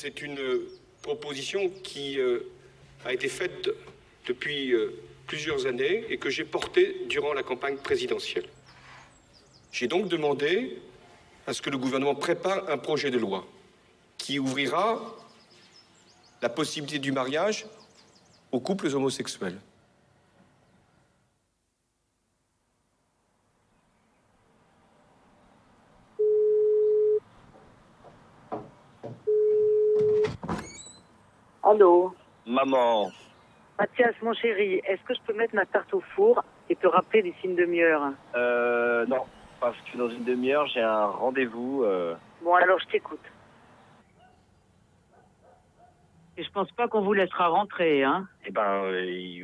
C'est une proposition qui a été faite depuis plusieurs années et que j'ai portée durant la campagne présidentielle. J'ai donc demandé à ce que le gouvernement prépare un projet de loi qui ouvrira la possibilité du mariage aux couples homosexuels. Allô? Maman. Mathias, mon chéri, est-ce que je peux mettre ma tarte au four et te rappeler d'ici une demi-heure? Non. Parce que dans une demi-heure, j'ai un rendez-vous. Bon, alors je t'écoute. Et je pense pas qu'on vous laissera rentrer, hein? Eh ben,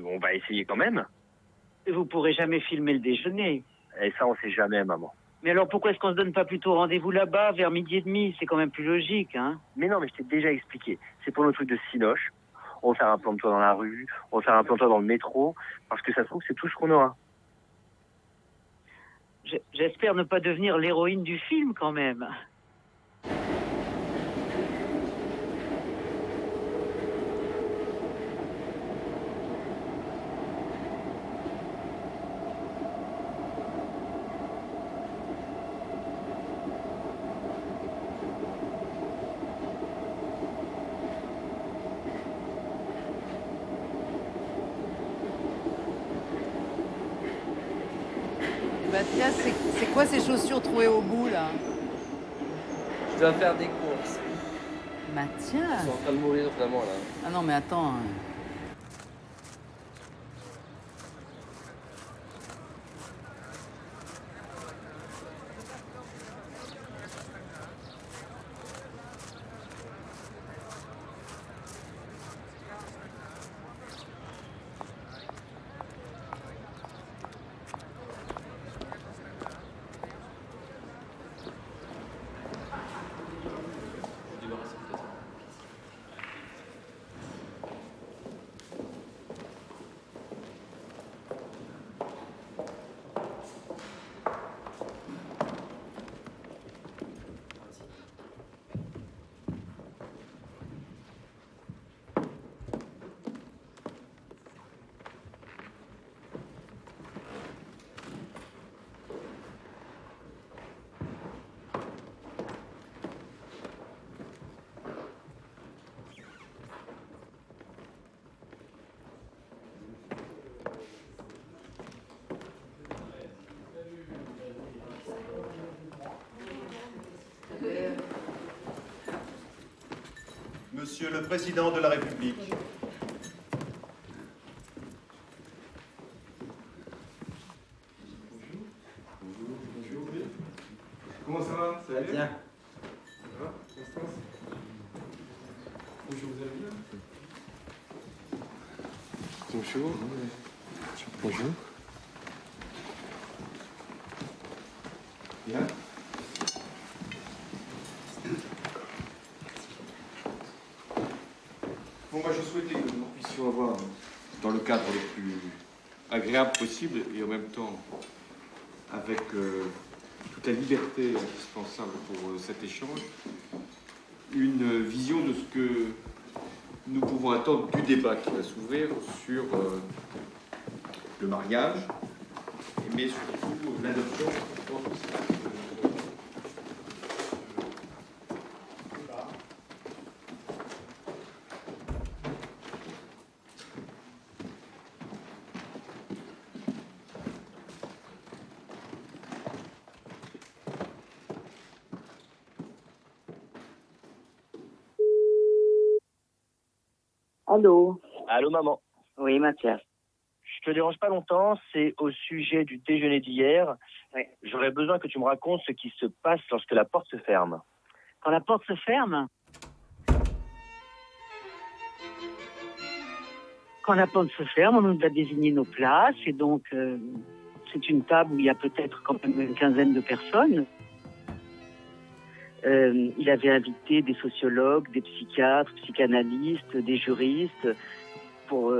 on va essayer quand même. Et vous pourrez jamais filmer le déjeuner. Et ça, on sait jamais, maman. Mais alors pourquoi est-ce qu'on se donne pas plutôt rendez-vous là-bas, vers 12h30? C'est quand même plus logique, hein? Mais non, mais je t'ai déjà expliqué. C'est pour le truc de Cinoche. On va faire un plan de toi dans la rue, on va faire un plan de toi dans le métro, parce que ça se trouve, c'est tout ce qu'on aura. J'espère ne pas devenir l'héroïne du film, quand même. Mathias, c'est quoi ces chaussures trouées au bout, là? Je dois faire des courses. Mathias? Ils sont en train de mourir vraiment là. Ah non, mais attends. Monsieur le Président de la République. Bonjour. Comment ça va? Ça va bien? Ça va, Constance? Bonjour, vous allez bien? Bonjour. Bonjour. Bien? Bon, moi, je souhaitais que nous puissions avoir, dans le cadre le plus agréable possible et en même temps avec toute la liberté indispensable pour cet échange, une vision de ce que nous pouvons attendre du débat qui va s'ouvrir sur le mariage, mais surtout l'adoption. Allô? Allô, maman. Oui, Mathias. Je te dérange pas longtemps, c'est au sujet du déjeuner d'hier. Oui. J'aurais besoin que tu me racontes ce qui se passe lorsque la porte se ferme. Quand la porte se ferme? Quand la porte se ferme, on nous a désigné nos places et donc c'est une table où il y a peut-être quand même une quinzaine de personnes. Il avait invité des sociologues, des psychiatres, psychanalystes, des juristes pour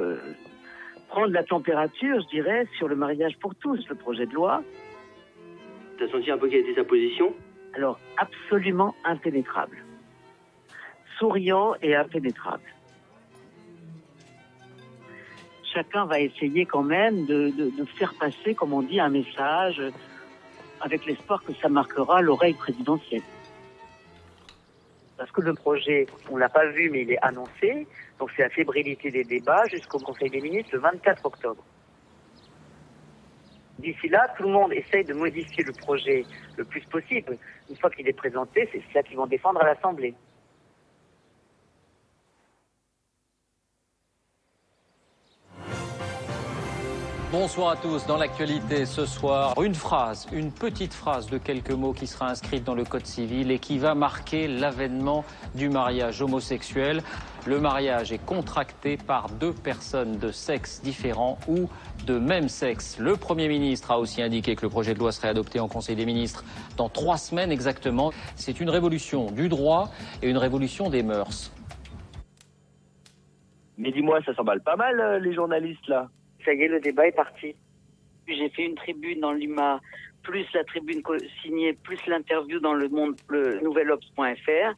prendre la température, je dirais, sur le mariage pour tous, le projet de loi. T'as senti un peu quelle était sa position? Alors, absolument impénétrable. souriant et impénétrable. Chacun va essayer quand même de faire passer, comme on dit, un message avec l'espoir que ça marquera l'oreille présidentielle. Parce que le projet, on ne l'a pas vu, mais il est annoncé. Donc c'est la fébrilité des débats jusqu'au Conseil des ministres le 24 octobre. D'ici là, tout le monde essaye de modifier le projet le plus possible. Une fois qu'il est présenté, c'est ça qu'ils vont défendre à l'Assemblée. Bonsoir à tous. Dans l'actualité ce soir, une petite phrase de quelques mots qui sera inscrite dans le Code civil et qui va marquer l'avènement du mariage homosexuel. Le mariage est contracté par deux personnes de sexe différent ou de même sexe. Le Premier ministre a aussi indiqué que le projet de loi serait adopté en Conseil des ministres dans 3 semaines exactement. C'est une révolution du droit et une révolution des mœurs. Mais dis-moi, ça s'emballe pas mal, les journalistes, là. Ça y est, le débat est parti. J'ai fait une tribune dans l'UMA, plus la tribune signée, plus l'interview dans le nouvelobs.fr.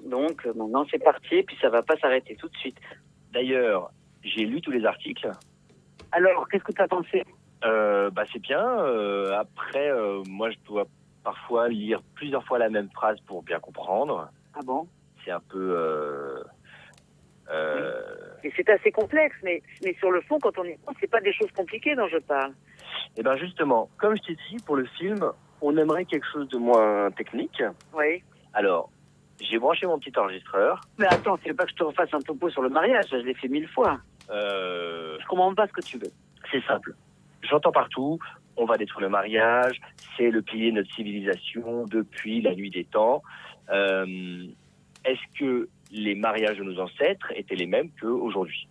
Donc maintenant c'est parti, et puis ça va pas s'arrêter tout de suite. D'ailleurs, j'ai lu tous les articles. Alors, qu'est-ce que tu as pensé ? C'est bien. Après, moi, je dois parfois lire plusieurs fois la même phrase pour bien comprendre. Ah bon ? C'est un peu... Mais c'est assez complexe, mais sur le fond, quand on y pense, c'est pas des choses compliquées dont je parle. Eh bien justement, comme je t'ai dit, pour le film, on aimerait quelque chose de moins technique. Oui. Alors, j'ai branché mon petit enregistreur. Mais attends, tu veux pas que je te refasse un topo sur le mariage ? Je l'ai fait 1000 fois. Je comprends pas ce que tu veux. C'est simple. J'entends partout, on va détruire le mariage, c'est le pilier de notre civilisation depuis la nuit des temps. Est-ce que les mariages de nos ancêtres étaient les mêmes qu'aujourd'hui ?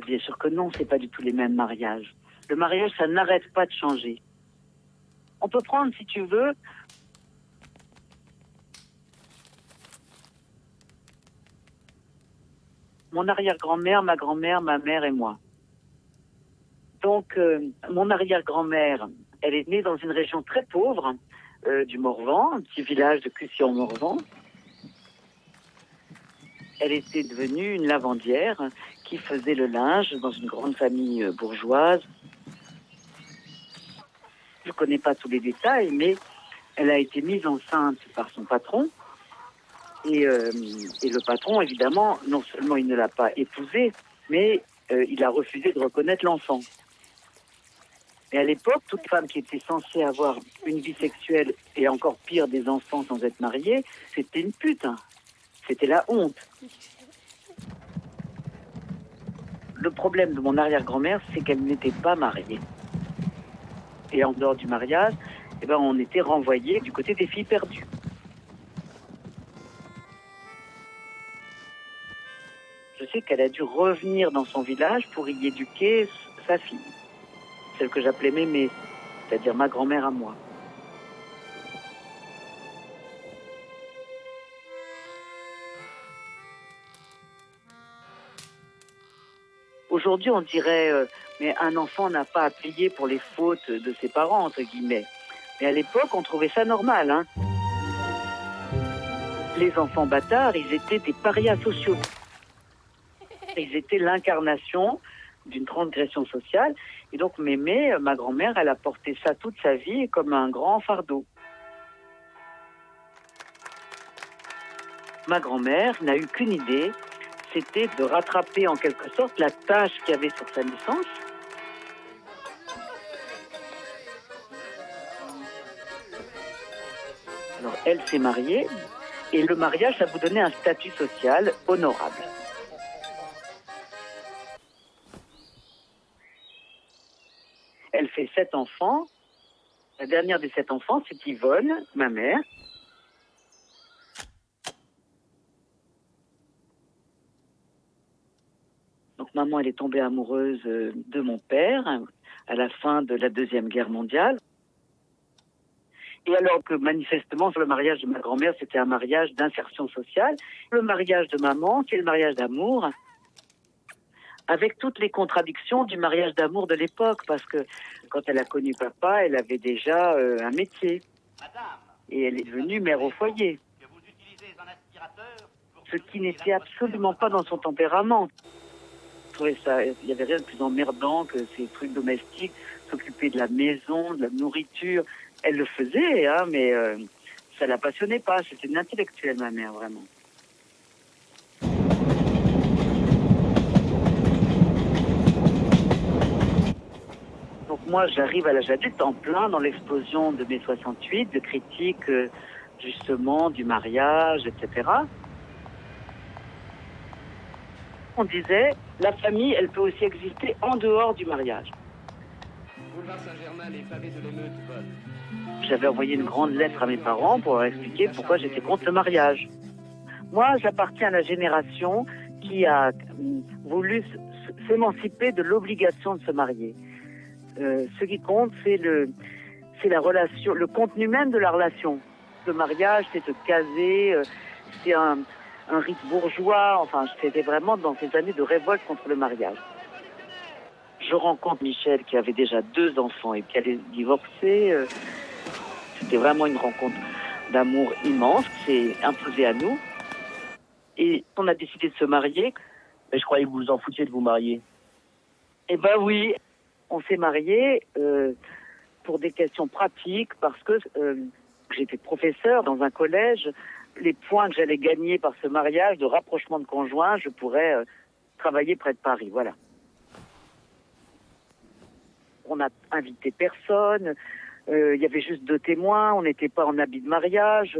Bien sûr que non, c'est pas du tout les mêmes mariages. Le mariage, ça n'arrête pas de changer. On peut prendre, si tu veux, mon arrière-grand-mère, ma grand-mère, ma mère et moi. Donc, mon arrière-grand-mère, elle est née dans une région très pauvre du Morvan, un petit village de Cussy-en-Morvan. Elle était devenue une lavandière qui faisait le linge dans une grande famille bourgeoise. Je ne connais pas tous les détails, mais elle a été mise enceinte par son patron. Et le patron, évidemment, non seulement il ne l'a pas épousée, mais il a refusé de reconnaître l'enfant. Et à l'époque, toute femme qui était censée avoir une vie sexuelle et encore pire des enfants sans être mariée, c'était une pute. Hein. C'était la honte. Le problème de mon arrière-grand-mère, c'est qu'elle n'était pas mariée. Et en dehors du mariage, on était renvoyés du côté des filles perdues. Je sais qu'elle a dû revenir dans son village pour y éduquer sa fille, celle que j'appelais Mémé, c'est-à-dire ma grand-mère à moi. Aujourd'hui, on dirait, mais un enfant n'a pas à payer pour les fautes de ses parents, entre guillemets. Mais à l'époque, on trouvait ça normal. Hein. Les enfants bâtards, ils étaient des parias sociaux. Ils étaient l'incarnation d'une transgression sociale. Et donc, Mémé, ma grand-mère, elle a porté ça toute sa vie comme un grand fardeau. Ma grand-mère n'a eu qu'une idée, c'était de rattraper en quelque sorte la tâche qu'il y avait sur sa naissance. Alors, elle s'est mariée, et le mariage, ça vous donnait un statut social honorable. Elle fait 7 enfants. La dernière des 7 enfants, c'est Yvonne, ma mère. Donc maman, elle est tombée amoureuse de mon père à la fin de la Deuxième Guerre mondiale. Et alors que manifestement, le mariage de ma grand-mère, c'était un mariage d'insertion sociale. Le mariage de maman, c'est le mariage d'amour, avec toutes les contradictions du mariage d'amour de l'époque, parce que quand elle a connu papa, elle avait déjà un métier. Et elle est devenue mère au foyer. ce qui n'était absolument pas dans son tempérament. Je trouvais ça, il n'y avait rien de plus emmerdant que ces trucs domestiques, s'occuper de la maison, de la nourriture. Elle le faisait, hein, mais ça la passionnait pas. C'était une intellectuelle, ma mère, vraiment. Donc moi, j'arrive à l'âge adulte en plein dans l'explosion de mai 68, de critiques justement du mariage, etc. On disait, la famille, elle peut aussi exister en dehors du mariage. Boulevard Saint-Germain, les pavés de l'émeute volent. J'avais envoyé une grande lettre à mes parents pour leur expliquer pourquoi j'étais contre le mariage. Moi, j'appartiens à la génération qui a voulu s'émanciper de l'obligation de se marier. Ce qui compte, c'est la relation, le contenu même de la relation. Le mariage, c'est se caser, c'est un rite bourgeois. Enfin, c'était vraiment dans ces années de révolte contre le mariage. Je rencontre Michel qui avait déjà 2 enfants et qui allait divorcer. C'était vraiment une rencontre d'amour immense qui s'est imposée à nous. Et on a décidé de se marier. Mais je croyais que vous vous en foutiez de vous marier. Eh ben oui, on s'est mariés pour des questions pratiques parce que j'étais professeur dans un collège. Les points que j'allais gagner par ce mariage de rapprochement de conjoints, je pourrais travailler près de Paris. Voilà. On n'a invité personne. Il y avait juste 2 témoins. On n'était pas en habit de mariage.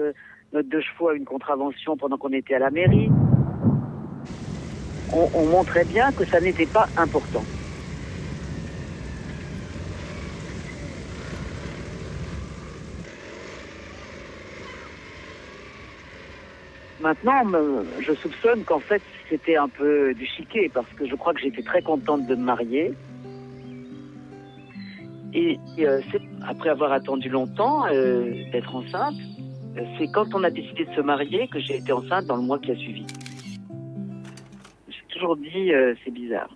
Notre 2 chevaux a eu une contravention pendant qu'on était à la mairie. On montrait bien que ça n'était pas important. Maintenant, je soupçonne qu'en fait, c'était un peu du chiquet, parce que je crois que j'étais très contente de me marier. Et après avoir attendu longtemps d'être enceinte, c'est quand on a décidé de se marier que j'ai été enceinte dans le mois qui a suivi. J'ai toujours dit, c'est bizarre.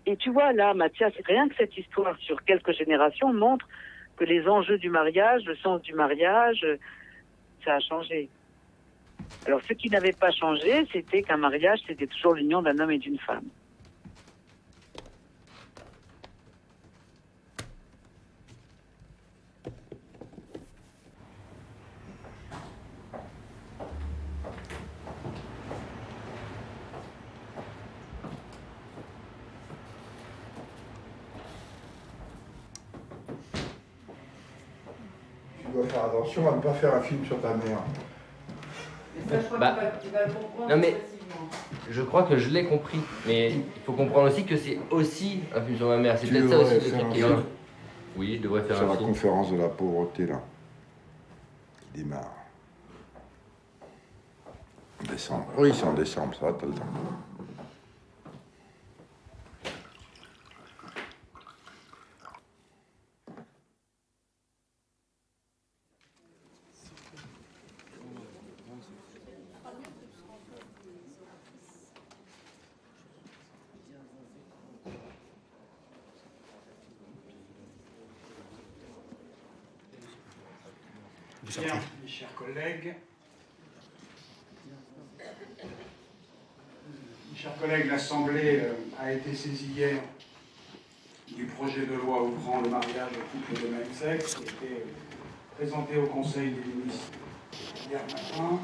Et tu vois, là, Mathias, rien que cette histoire sur quelques générations montre que les enjeux du mariage, le sens du mariage, ça a changé. Alors, ce qui n'avait pas changé, c'était qu'un mariage, c'était toujours l'union d'un homme et d'une femme. Tu dois faire attention à ne pas faire un film sur ta mère. Mais ça, je crois que tu vas le comprendre. Non, mais facilement. je crois que je l'ai compris. Mais il faut comprendre aussi que c'est aussi un film sur ma mère. C'est Tu peut-être ça devrais aussi le faire truc un qui est film. là. Oui, je devrais faire Sur un la film. conférence de la pauvreté, là, qui démarre. En décembre. Oui, c'est en décembre, ça va, t'as le temps. Bien, mes chers collègues. Mes chers collègues, l'Assemblée a été saisie hier du projet de loi ouvrant le mariage aux couples de même sexe qui a été présenté au Conseil des ministres hier matin.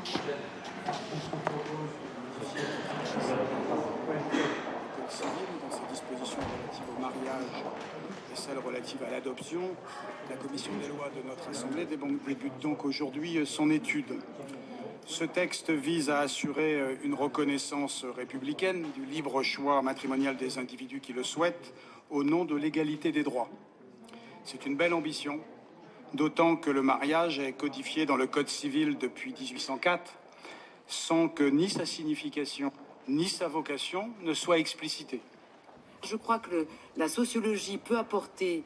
Code civil, dans ses dispositions relatives au mariage et celles relatives à l'adoption, la commission des lois de notre Assemblée débute donc aujourd'hui son étude. Ce texte vise à assurer une reconnaissance républicaine du libre choix matrimonial des individus qui le souhaitent au nom de l'égalité des droits. C'est une belle ambition, d'autant que le mariage est codifié dans le Code civil depuis 1804, sans que ni sa signification ni sa vocation ne soient explicitées. Je crois que la sociologie peut apporter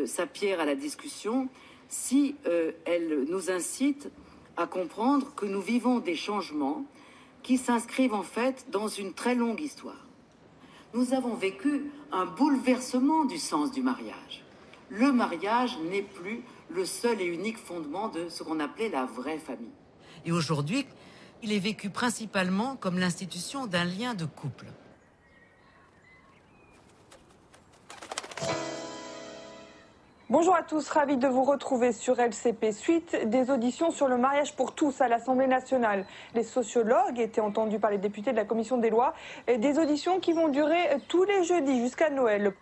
sa pierre à la discussion si elle nous incite à comprendre que nous vivons des changements qui s'inscrivent en fait dans une très longue histoire. nous avons vécu un bouleversement du sens du mariage. Le mariage n'est plus le seul et unique fondement de ce qu'on appelait la vraie famille. Et aujourd'hui, il est vécu principalement comme l'institution d'un lien de couple. Bonjour à tous, ravi de vous retrouver sur LCP. Suite des auditions sur le mariage pour tous à l'Assemblée nationale. Les sociologues étaient entendus par les députés de la Commission des lois. Et des auditions qui vont durer tous les jeudis jusqu'à Noël.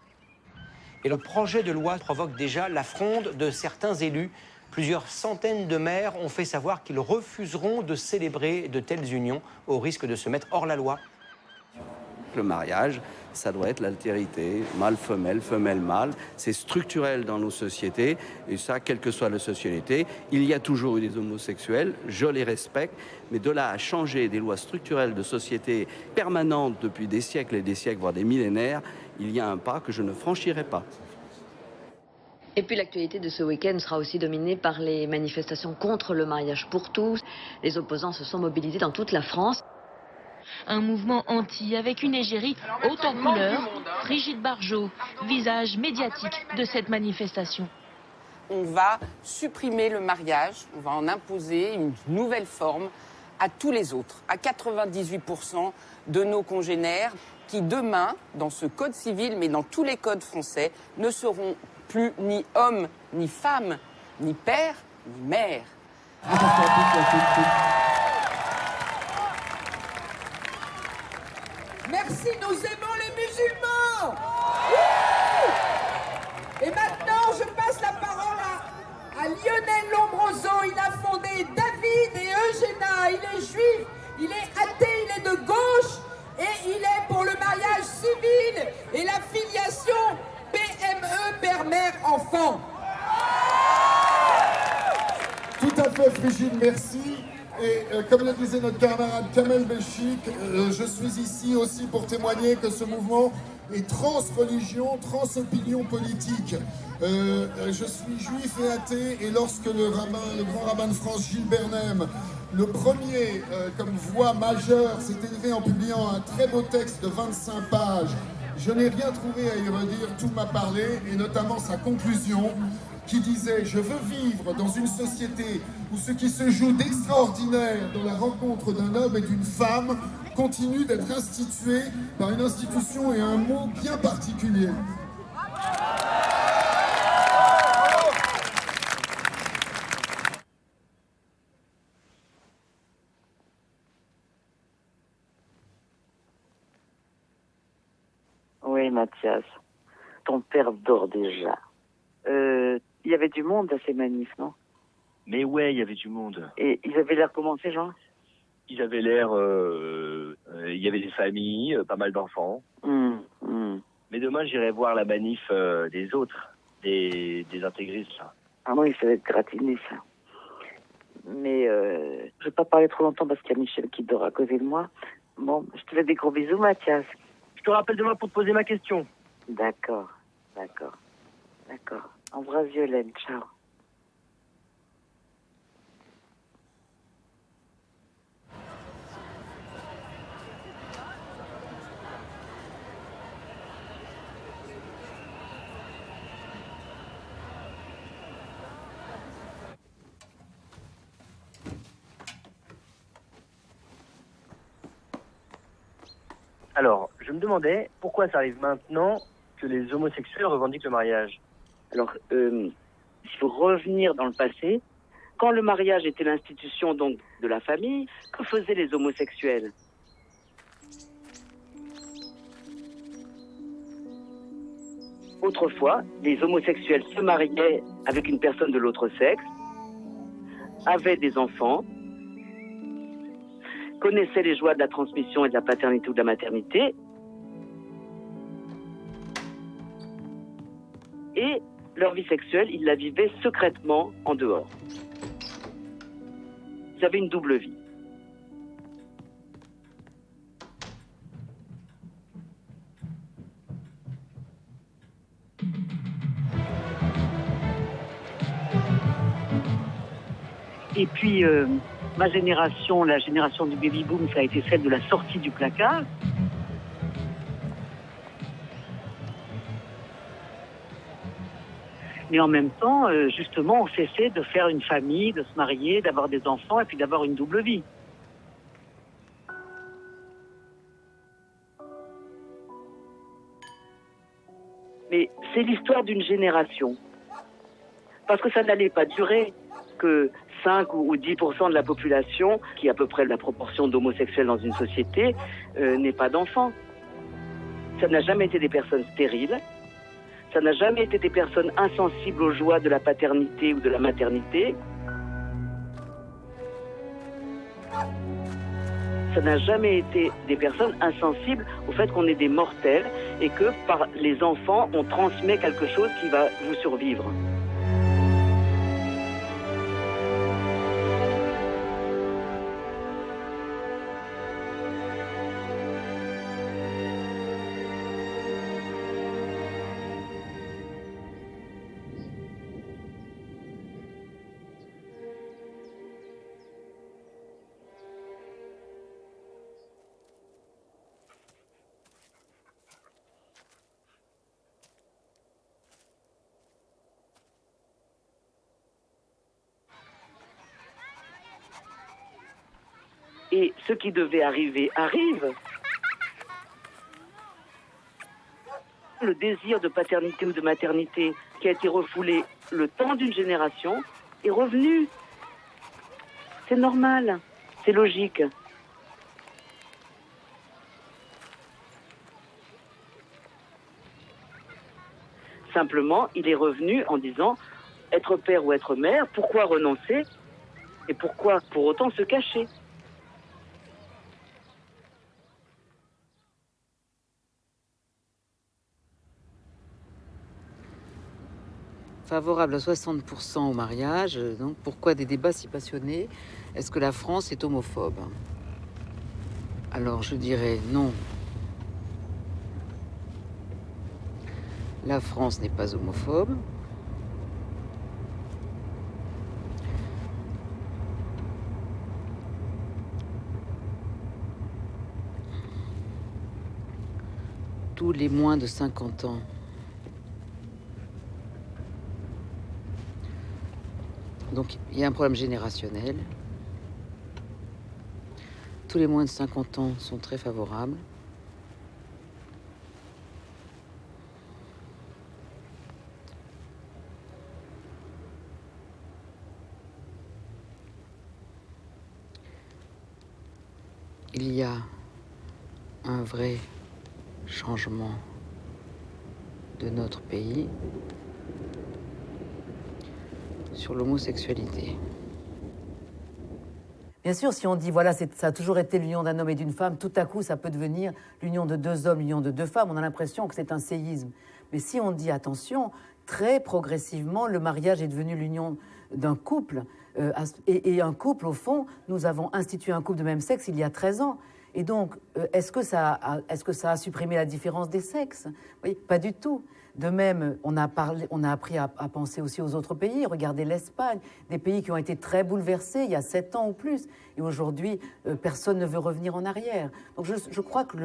Et le projet de loi provoque déjà la fronde de certains élus. Plusieurs centaines de maires ont fait savoir qu'ils refuseront de célébrer de telles unions au risque de se mettre hors la loi. Le mariage, ça doit être l'altérité, mâle-femelle, femelle-mâle. C'est structurel dans nos sociétés, et ça, quelle que soit la société. Il y a toujours eu des homosexuels, je les respecte, mais de là à changer des lois structurelles de société permanentes depuis des siècles et des siècles, voire des millénaires, il y a un pas que je ne franchirai pas. Et puis l'actualité de ce week-end sera aussi dominée par les manifestations contre le mariage pour tous. Les opposants se sont mobilisés dans toute la France. Un mouvement anti avec une égérie haute en couleur. Brigitte Bardot, visage médiatique de cette manifestation. On va supprimer le mariage, on va en imposer une nouvelle forme à tous les autres, à 98% de nos congénères qui demain, dans ce code civil, mais dans tous les codes français, ne seront plus ni hommes, ni femmes, ni père, ni mère. Merci, nous aimons les musulmans. Et maintenant, je passe la parole à Lionel Lombroso. Il a fondé David et Eugéna. Il est juif, il est athée, il est de gauche et il est pour le mariage civil et la filiation PME, père-mère-enfant. Tout à fait, Frigide, merci. Et comme le disait notre camarade Kamel Béchik, je suis ici aussi pour témoigner que ce mouvement est trans-religion, trans-opinion politique. Je suis juif et athée, et lorsque le grand rabbin de France, Gilles Bernheim, le premier comme voix majeure, s'est élevé en publiant un très beau texte de 25 pages, je n'ai rien trouvé à y redire, tout m'a parlé, et notamment sa conclusion, qui disait « Je veux vivre dans une société où ce qui se joue d'extraordinaire dans la rencontre d'un homme et d'une femme continue d'être institué par une institution et un mot bien particulier. » Oui, Mathias, ton père dort déjà. Il y avait du monde à ces manifs, non? Mais ouais, il y avait du monde. Et ils avaient l'air comment, ces gens? Ils avaient l'air... il y avait des familles, pas mal d'enfants. Mais demain, j'irai voir la manif des autres, des intégristes, là. Ah oui, ça va être gratiné, ça. Mais je vais pas parler trop longtemps parce qu'il y a Michel qui dort à côté de moi. Bon, je te fais des gros bisous, Mathias. Je te rappelle demain pour te poser ma question. D'accord. Embrasse Violaine, ciao. Alors, je me demandais pourquoi ça arrive maintenant que les homosexuels revendiquent le mariage. Alors, il faut revenir dans le passé. Quand le mariage était l'institution donc de la famille, que faisaient les homosexuels? Autrefois, les homosexuels se mariaient avec une personne de l'autre sexe, avaient des enfants, connaissaient les joies de la transmission et de la paternité ou de la maternité, et leur vie sexuelle, ils la vivaient secrètement en dehors. Ils avaient une double vie. Et puis, ma génération, la génération du baby-boom, ça a été celle de la sortie du placard. Mais en même temps, justement, on cessait de faire une famille, de se marier, d'avoir des enfants et puis d'avoir une double vie. Mais c'est l'histoire d'une génération. Parce que ça n'allait pas durer que 5 ou 10% de la population, qui est à peu près la proportion d'homosexuels dans une société, n'ait pas d'enfants. Ça n'a jamais été des personnes stériles. Ça n'a jamais été des personnes insensibles aux joies de la paternité ou de la maternité. Ça n'a jamais été des personnes insensibles au fait qu'on est des mortels et que par les enfants, on transmet quelque chose qui va vous survivre. Et ce qui devait arriver, arrive. Le désir de paternité ou de maternité qui a été refoulé le temps d'une génération est revenu. C'est normal, c'est logique. Simplement, il est revenu en disant, être père ou être mère, pourquoi renoncer? Et pourquoi pour autant se cacher? Favorable à 60% au mariage, donc pourquoi des débats si passionnés? Est-ce que la France est homophobe? Alors je dirais non. La France n'est pas homophobe. Tous les moins de 50 ans donc, il y a un problème générationnel. Tous les moins de 50 ans sont très favorables. Il y a un vrai changement de notre pays sur l'homosexualité. Bien sûr, si on dit, voilà, ça a toujours été l'union d'un homme et d'une femme, tout à coup, ça peut devenir l'union de deux hommes, l'union de deux femmes, on a l'impression que c'est un séisme. Mais si on dit, attention, très progressivement, le mariage est devenu l'union d'un couple. Et un couple, au fond, nous avons institué un couple de même sexe il y a 13 ans. Et donc, est-ce que ça a supprimé la différence des sexes? Oui, pas du tout. De même, on a appris à penser aussi aux autres pays. Regardez l'Espagne, des pays qui ont été très bouleversés il y a 7 ans ou plus. Et aujourd'hui, personne ne veut revenir en arrière. Donc je crois que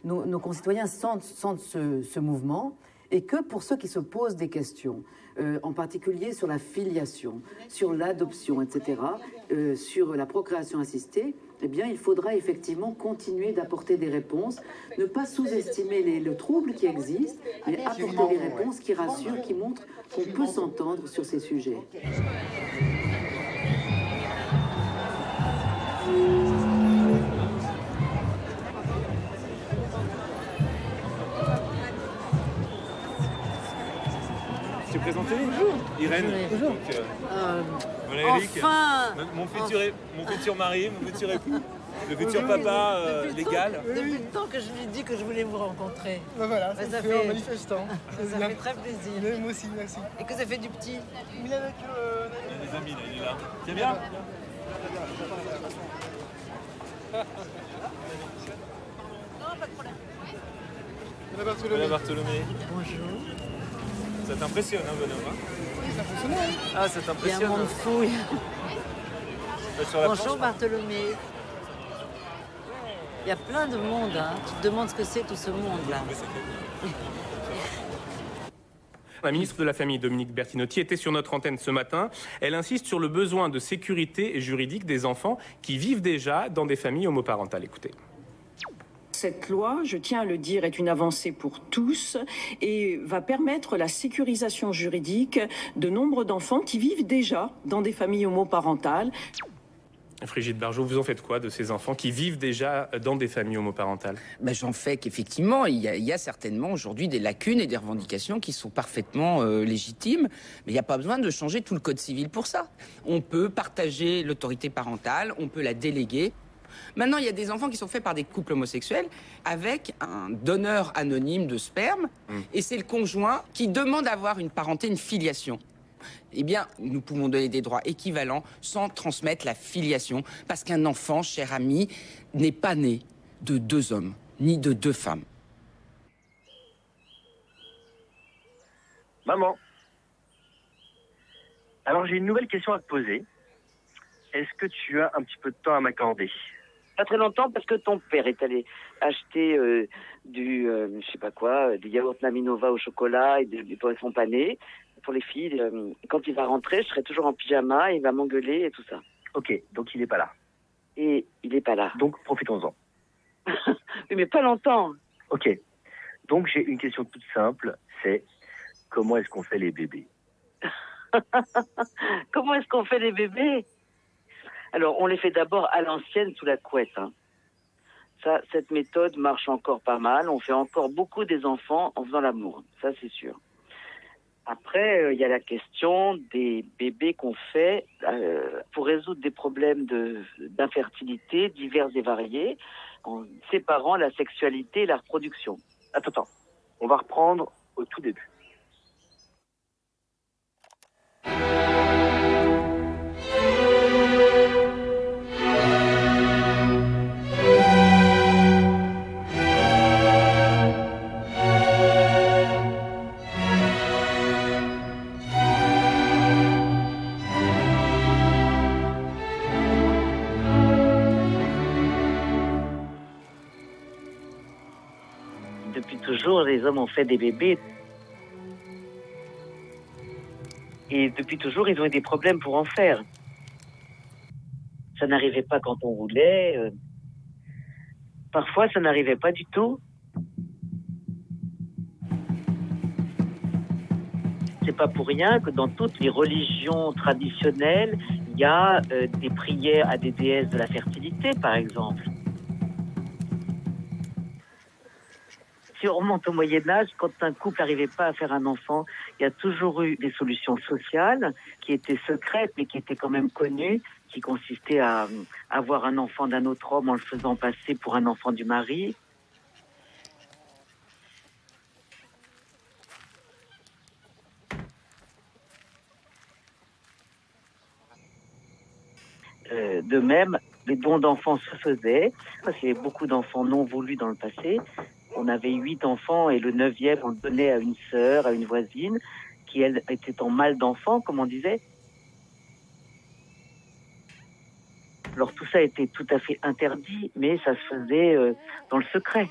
nos concitoyens sentent ce mouvement et que pour ceux qui se posent des questions, en particulier sur la filiation, sur l'adoption, etc., sur la procréation assistée, eh bien, il faudra effectivement continuer d'apporter des réponses, ne pas sous-estimer le trouble qui existe, mais apporter des réponses qui rassurent, qui montrent qu'on peut s'entendre sur ces sujets. Je t'ai présenté. Bonjour. Irène. Bonjour. Donc, voilà Eric. Enfin mon futur mari, mon futur époux, le futur papa légal. Depuis le temps que je lui dis que je voulais vous rencontrer. Ben voilà, ça fait en manifestant. Ça fait très plaisir. Mais moi aussi, merci. Et que ça fait du petit. Il est avec... Il y a des amis là, il est là. C'est bien. Non, pas de problème. Madame Bartholomé. Bonjour. Ça t'impressionne, hein, bonhomme, hein? Oui, c'est impressionnant. Ah, ça t'impressionne. Il y a un monde fou. Bonjour Bartholomé. Il y a plein de monde, hein. Tu te demandes ce que c'est tout ce monde-là. La ministre de la Famille, Dominique Bertinotti, était sur notre antenne ce matin. Elle insiste sur le besoin de sécurité juridique des enfants qui vivent déjà dans des familles homoparentales. Écoutez. Cette loi, je tiens à le dire, est une avancée pour tous et va permettre la sécurisation juridique de nombre d'enfants qui vivent déjà dans des familles homoparentales. Frigide Barjot, vous en faites quoi de ces enfants qui vivent déjà dans des familles homoparentales? J'en fais qu'effectivement, il y a certainement aujourd'hui des lacunes et des revendications qui sont parfaitement légitimes, mais il n'y a pas besoin de changer tout le code civil pour ça. On peut partager l'autorité parentale, on peut la déléguer. Maintenant, il y a des enfants qui sont faits par des couples homosexuels avec un donneur anonyme de sperme, et c'est le conjoint qui demande à avoir une parenté, une filiation. Eh bien, nous pouvons donner des droits équivalents sans transmettre la filiation, parce qu'un enfant, cher ami, n'est pas né de 2 hommes, ni de 2 femmes. Maman, alors j'ai une nouvelle question à te poser. Est-ce que tu as un petit peu de temps à m'accorder? Pas très longtemps, parce que ton père est allé acheter je sais pas quoi, des yaourts Naminova au chocolat et des poissons panés pour les filles. Quand il va rentrer, je serai toujours en pyjama, il va m'engueuler et tout ça. Ok, donc il n'est pas là. Et il n'est pas là. Donc profitons-en. Oui, mais pas longtemps. Ok, donc j'ai une question toute simple, c'est comment est-ce qu'on fait les bébés? Comment est-ce qu'on fait les bébés? Alors, on les fait d'abord à l'ancienne sous la couette. Ça, cette méthode marche encore pas mal. On fait encore beaucoup des enfants en faisant l'amour. Ça, c'est sûr. Après, il y a la question des bébés qu'on fait pour résoudre des problèmes d'infertilité divers et variés, en séparant la sexualité et la reproduction. Attends. On va reprendre au tout début. Depuis toujours, les hommes ont fait des bébés. Et depuis toujours, ils ont eu des problèmes pour en faire. Ça n'arrivait pas quand on voulait. Parfois, ça n'arrivait pas du tout. C'est pas pour rien que dans toutes les religions traditionnelles, il y a des prières à des déesses de la fertilité, par exemple. Si on remonte au Moyen-Âge, quand un couple n'arrivait pas à faire un enfant, il y a toujours eu des solutions sociales qui étaient secrètes, mais qui étaient quand même connues, qui consistaient à avoir un enfant d'un autre homme en le faisant passer pour un enfant du mari. De même, les dons d'enfants se faisaient, parce qu'il y avait beaucoup d'enfants non voulus dans le passé. On avait 8 enfants et le 9e, on le donnait à une sœur, à une voisine, qui, elle, était en mal d'enfant, comme on disait. Alors tout ça était tout à fait interdit, mais ça se faisait dans le secret.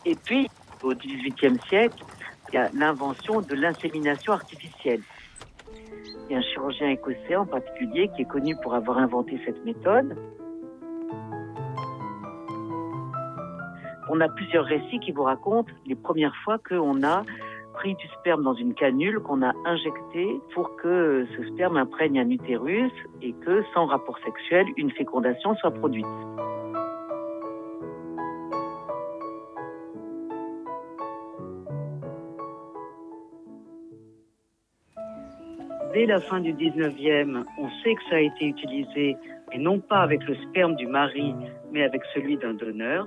Et puis, au XVIIIe siècle, il y a l'invention de l'insémination artificielle. Il y a un chirurgien écossais en particulier qui est connu pour avoir inventé cette méthode. On a plusieurs récits qui vous racontent les premières fois qu'on a pris du sperme dans une canule qu'on a injecté pour que ce sperme imprègne un utérus et que, sans rapport sexuel, une fécondation soit produite. Dès la fin du 19e, on sait que ça a été utilisé, et non pas avec le sperme du mari, mais avec celui d'un donneur.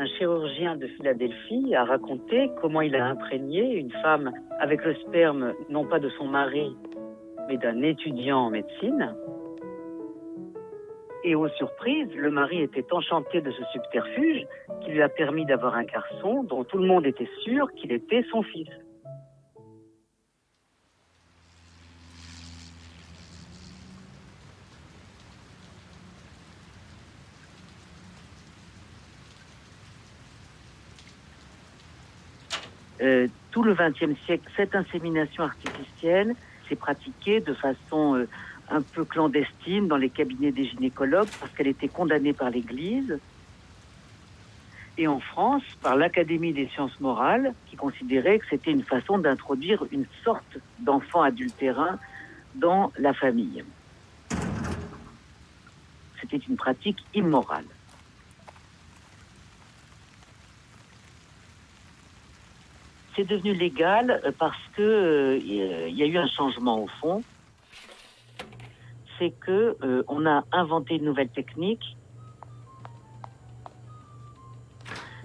Un chirurgien de Philadelphie a raconté comment il a imprégné une femme avec le sperme, non pas de son mari, mais d'un étudiant en médecine. Et aux surprises, le mari était enchanté de ce subterfuge qui lui a permis d'avoir un garçon dont tout le monde était sûr qu'il était son fils. tout le XXe siècle, cette insémination artificielle s'est pratiquée de façon un peu clandestine dans les cabinets des gynécologues parce qu'elle était condamnée par l'Église. Et en France, par l'Académie des sciences morales, qui considérait que c'était une façon d'introduire une sorte d'enfant adultérin dans la famille. C'était une pratique immorale. C'est devenu légal parce que il y a eu un changement au fond. C'est que on a inventé une nouvelle technique,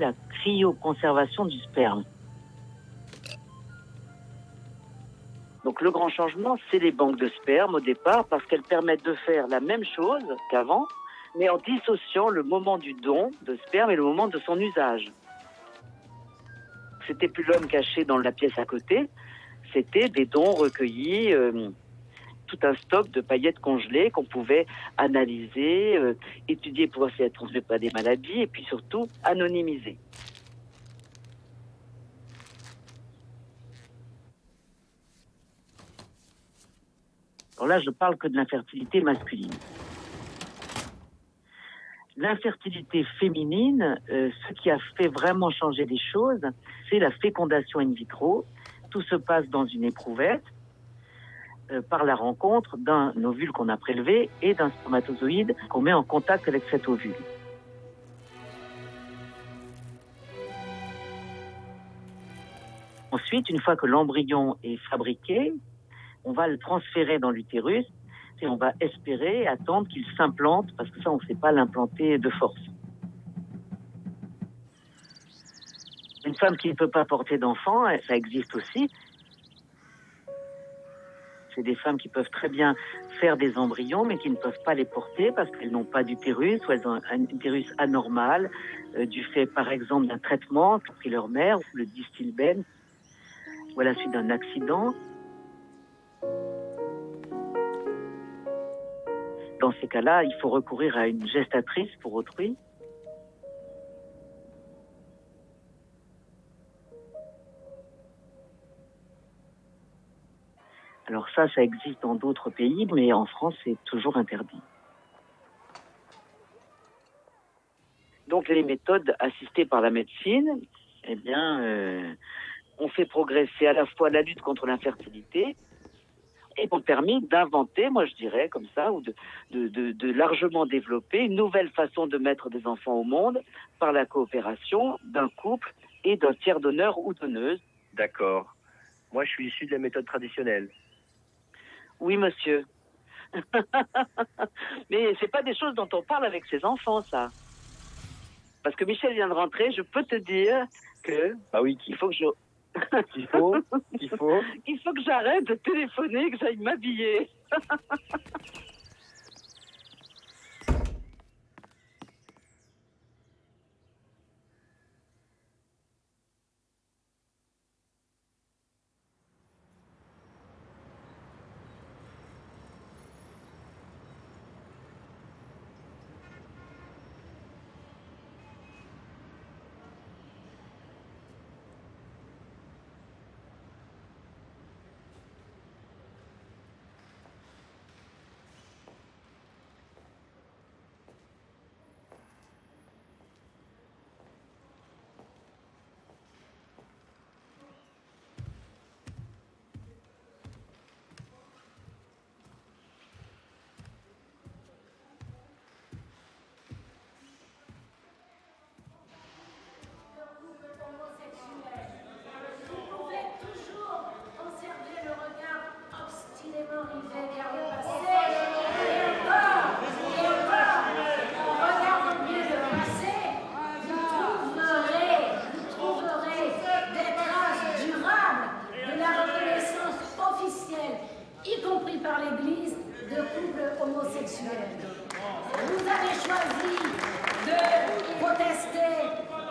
la cryoconservation du sperme. Donc le grand changement, c'est les banques de sperme au départ, parce qu'elles permettent de faire la même chose qu'avant, mais en dissociant le moment du don de sperme et le moment de son usage. C'était plus l'homme caché dans la pièce à côté, c'était des dons recueillis, tout un stock de paillettes congelées qu'on pouvait analyser, étudier pour voir si elles ne transmettent pas des maladies, et puis surtout anonymiser. Alors là, je parle que de l'infertilité masculine. L'infertilité féminine, ce qui a fait vraiment changer les choses, c'est la fécondation in vitro. Tout se passe dans une éprouvette par la rencontre d'un ovule qu'on a prélevé et d'un spermatozoïde qu'on met en contact avec cet ovule. Ensuite, une fois que l'embryon est fabriqué, on va le transférer dans l'utérus et on va espérer, attendre qu'il s'implante, parce que ça, on ne sait pas l'implanter de force. Une femme qui ne peut pas porter d'enfant, ça existe aussi. C'est des femmes qui peuvent très bien faire des embryons, mais qui ne peuvent pas les porter parce qu'elles n'ont pas d'utérus, ou elles ont un utérus anormal, du fait, par exemple, d'un traitement qu'a pris leur mère, le Distilbène, ou à la suite d'un accident. Dans ces cas-là, il faut recourir à une gestatrice pour autrui. Alors ça existe dans d'autres pays, mais en France, c'est toujours interdit. Donc les méthodes assistées par la médecine, eh bien, ont fait progresser à la fois la lutte contre l'infertilité et ont permis d'inventer, moi je dirais comme ça, ou de largement développer une nouvelle façon de mettre des enfants au monde par la coopération d'un couple et d'un tiers donneur ou donneuse. D'accord. Moi, je suis issu de la méthode traditionnelle. Oui, monsieur. Mais c'est pas des choses dont on parle avec ses enfants, ça. Parce que Michel vient de rentrer, je peux te dire que... Ah oui, il faut que je... Il faut Il faut que j'arrête de téléphoner, que j'aille m'habiller. Vous avez choisi de protester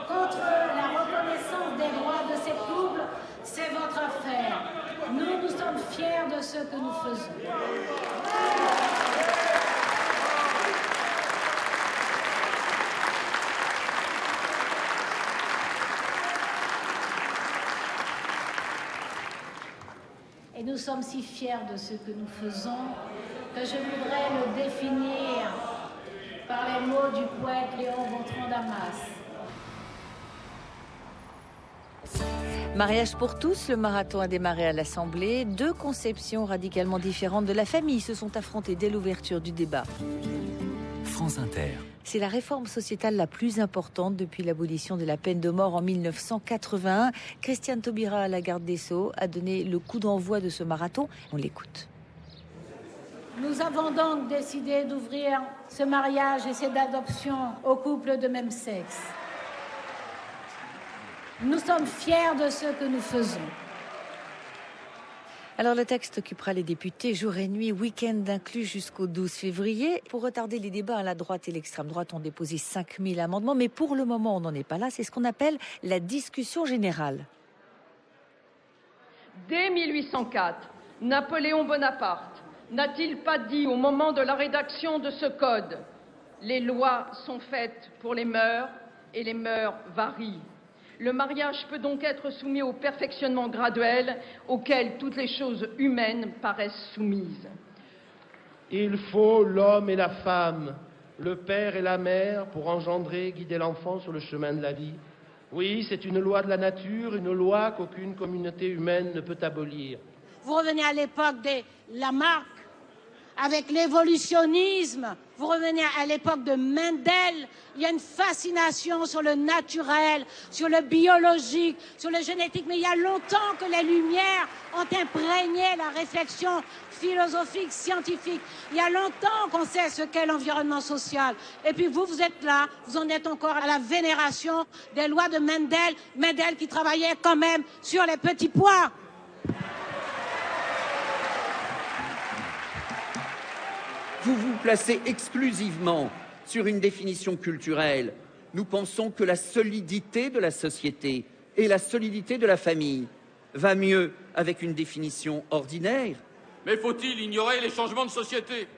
contre la reconnaissance des droits de ces couples, c'est votre affaire. Nous sommes fiers de ce que nous faisons. Et nous sommes si fiers de ce que nous faisons que je voudrais le définir par les mots du poète Léon Gontran Damas. Mariage pour tous, le marathon a démarré à l'Assemblée. Deux conceptions radicalement différentes de la famille se sont affrontées dès l'ouverture du débat. France Inter. C'est la réforme sociétale la plus importante depuis l'abolition de la peine de mort en 1981. Christiane Taubira, la garde des Sceaux, a donné le coup d'envoi de ce marathon. On l'écoute. Nous avons donc décidé d'ouvrir ce mariage et cette adoption aux couples de même sexe. Nous sommes fiers de ce que nous faisons. Alors le texte occupera les députés jour et nuit, week-end inclus jusqu'au 12 février. Pour retarder les débats, la droite et l'extrême droite ont déposé 5000 amendements, mais pour le moment on n'en est pas là. C'est ce qu'on appelle la discussion générale. Dès 1804, Napoléon Bonaparte n'a-t-il pas dit au moment de la rédaction de ce code « Les lois sont faites pour les mœurs et les mœurs varient ». Le mariage peut donc être soumis au perfectionnement graduel auquel toutes les choses humaines paraissent soumises. Il faut l'homme et la femme, le père et la mère pour engendrer, guider l'enfant sur le chemin de la vie. Oui, c'est une loi de la nature, une loi qu'aucune communauté humaine ne peut abolir. Vous revenez à l'époque de Lamarck, avec l'évolutionnisme, vous revenez à l'époque de Mendel, il y a une fascination sur le naturel, sur le biologique, sur le génétique, mais il y a longtemps que les Lumières ont imprégné la réflexion philosophique, scientifique. Il y a longtemps qu'on sait ce qu'est l'environnement social. Et puis vous êtes là, vous en êtes encore à la vénération des lois de Mendel, Mendel qui travaillait quand même sur les petits pois. Vous vous placez exclusivement sur une définition culturelle. Nous pensons que la solidité de la société et la solidité de la famille va mieux avec une définition ordinaire. Mais faut-il ignorer les changements de société?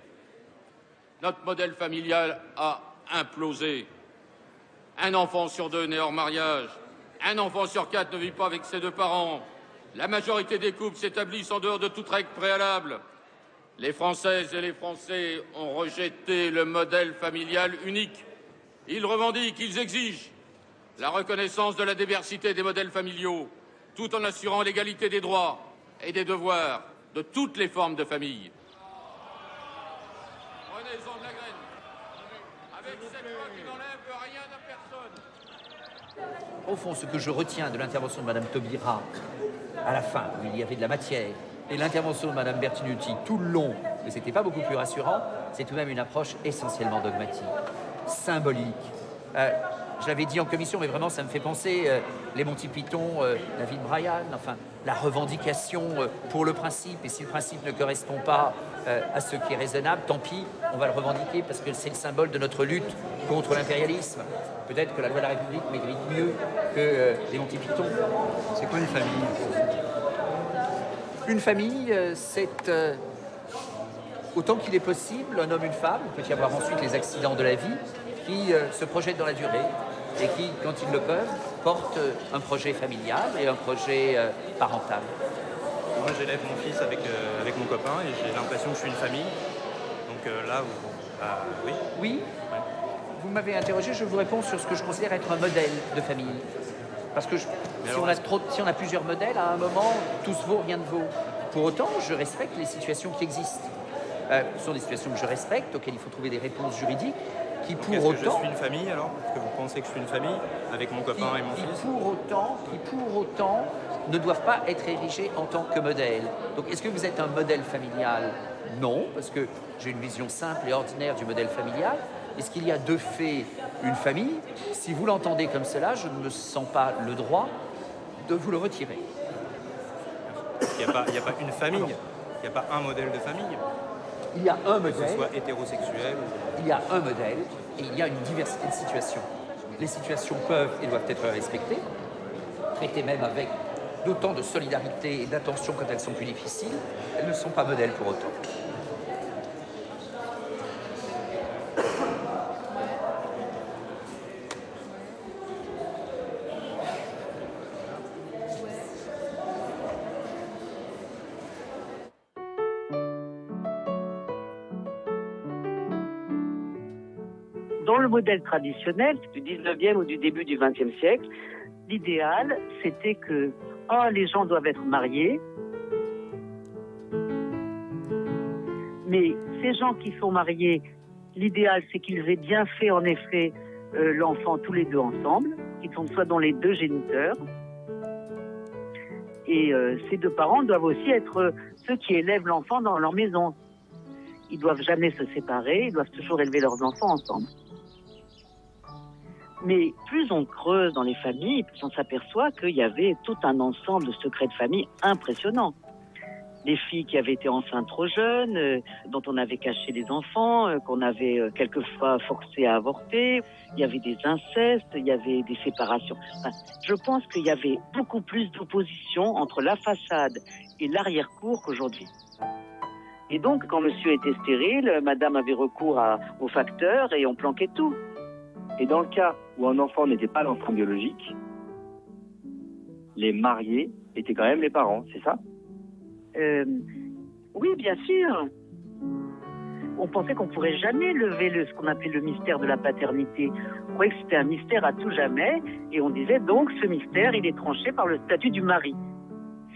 Notre modèle familial a implosé. Un enfant sur deux naît hors mariage. Un enfant sur quatre ne vit pas avec ses deux parents. La majorité des couples s'établissent en dehors de toute règle préalable. Les Françaises et les Français ont rejeté le modèle familial unique. Ils revendiquent, ils exigent la reconnaissance de la diversité des modèles familiaux, tout en assurant l'égalité des droits et des devoirs de toutes les formes de famille. Prenez-en de la graine, avec cette loi qui n'enlève rien à personne. Au fond, ce que je retiens de l'intervention de Mme Taubira, à la fin, où il y avait de la matière, et l'intervention de Mme Bertinotti tout le long, mais ce n'était pas beaucoup plus rassurant, c'est tout de même une approche essentiellement dogmatique, symbolique. Je l'avais dit en commission, mais vraiment ça me fait penser, les Monty Python, la vie de Brian, enfin, la revendication pour le principe, et si le principe ne correspond pas à ce qui est raisonnable, tant pis, on va le revendiquer parce que c'est le symbole de notre lutte contre l'impérialisme. Peut-être que la loi de la République mérite mieux que les Monty Python. C'est quoi une famille? Une famille, c'est autant qu'il est possible, un homme, une femme. Il peut y avoir ensuite les accidents de la vie qui se projettent dans la durée et qui, quand ils le peuvent, portent un projet familial et un projet parental. Moi, j'élève mon fils avec mon copain et j'ai l'impression que je suis une famille. Donc là, oui. Oui. Ouais. Vous m'avez interrogé, je vous réponds sur ce que je considère être un modèle de famille. Parce que si on a plusieurs modèles, à un moment, tout se vaut, rien ne vaut. Pour autant, je respecte les situations qui existent. Ce sont des situations que je respecte, auxquelles il faut trouver des réponses juridiques, qui pour autant... Est-ce que je suis une famille, alors? Est-ce que vous pensez que je suis une famille, avec mon copain et mon fils? Qui pour autant ne doivent pas être érigés en tant que modèle. Donc, est-ce que vous êtes un modèle familial? Non, parce que j'ai une vision simple et ordinaire du modèle familial. Est-ce qu'il y a de fait une famille? Si vous l'entendez comme cela, je ne me sens pas le droit de vous le retirer. Il n'y a pas une famille, il n'y a pas un modèle de famille. Il y a un modèle. Que ce soit hétérosexuel. Il y a un modèle et il y a une diversité de situations. Les situations peuvent et doivent être respectées, traitées même avec d'autant de solidarité et d'attention quand elles sont plus difficiles. Elles ne sont pas modèles pour autant. Dans le modèle traditionnel du 19e ou du début du 20e siècle, l'idéal, c'était que les gens doivent être mariés, mais ces gens qui sont mariés, l'idéal, c'est qu'ils aient bien fait, en effet, l'enfant tous les deux ensemble, qu'ils soient dans les deux géniteurs. Et ces deux parents doivent aussi être ceux qui élèvent l'enfant dans leur maison. Ils doivent jamais se séparer, ils doivent toujours élever leurs enfants ensemble. Mais plus on creuse dans les familles, plus on s'aperçoit qu'il y avait tout un ensemble de secrets de famille impressionnants. Des filles qui avaient été enceintes trop jeunes, dont on avait caché les enfants, qu'on avait quelquefois forcé à avorter. Il y avait des incestes, il y avait des séparations. Enfin, je pense qu'il y avait beaucoup plus d'opposition entre la façade et l'arrière-cour qu'aujourd'hui. Et donc, quand monsieur était stérile, madame avait recours aux facteurs et on planquait tout. Et dans le cas où un enfant n'était pas l'enfant biologique, les mariés étaient quand même les parents, c'est ça ? Oui, bien sûr. On pensait qu'on pourrait jamais lever ce qu'on appelait le mystère de la paternité. On croyait que c'était un mystère à tout jamais, et on disait donc ce mystère, il est tranché par le statut du mari.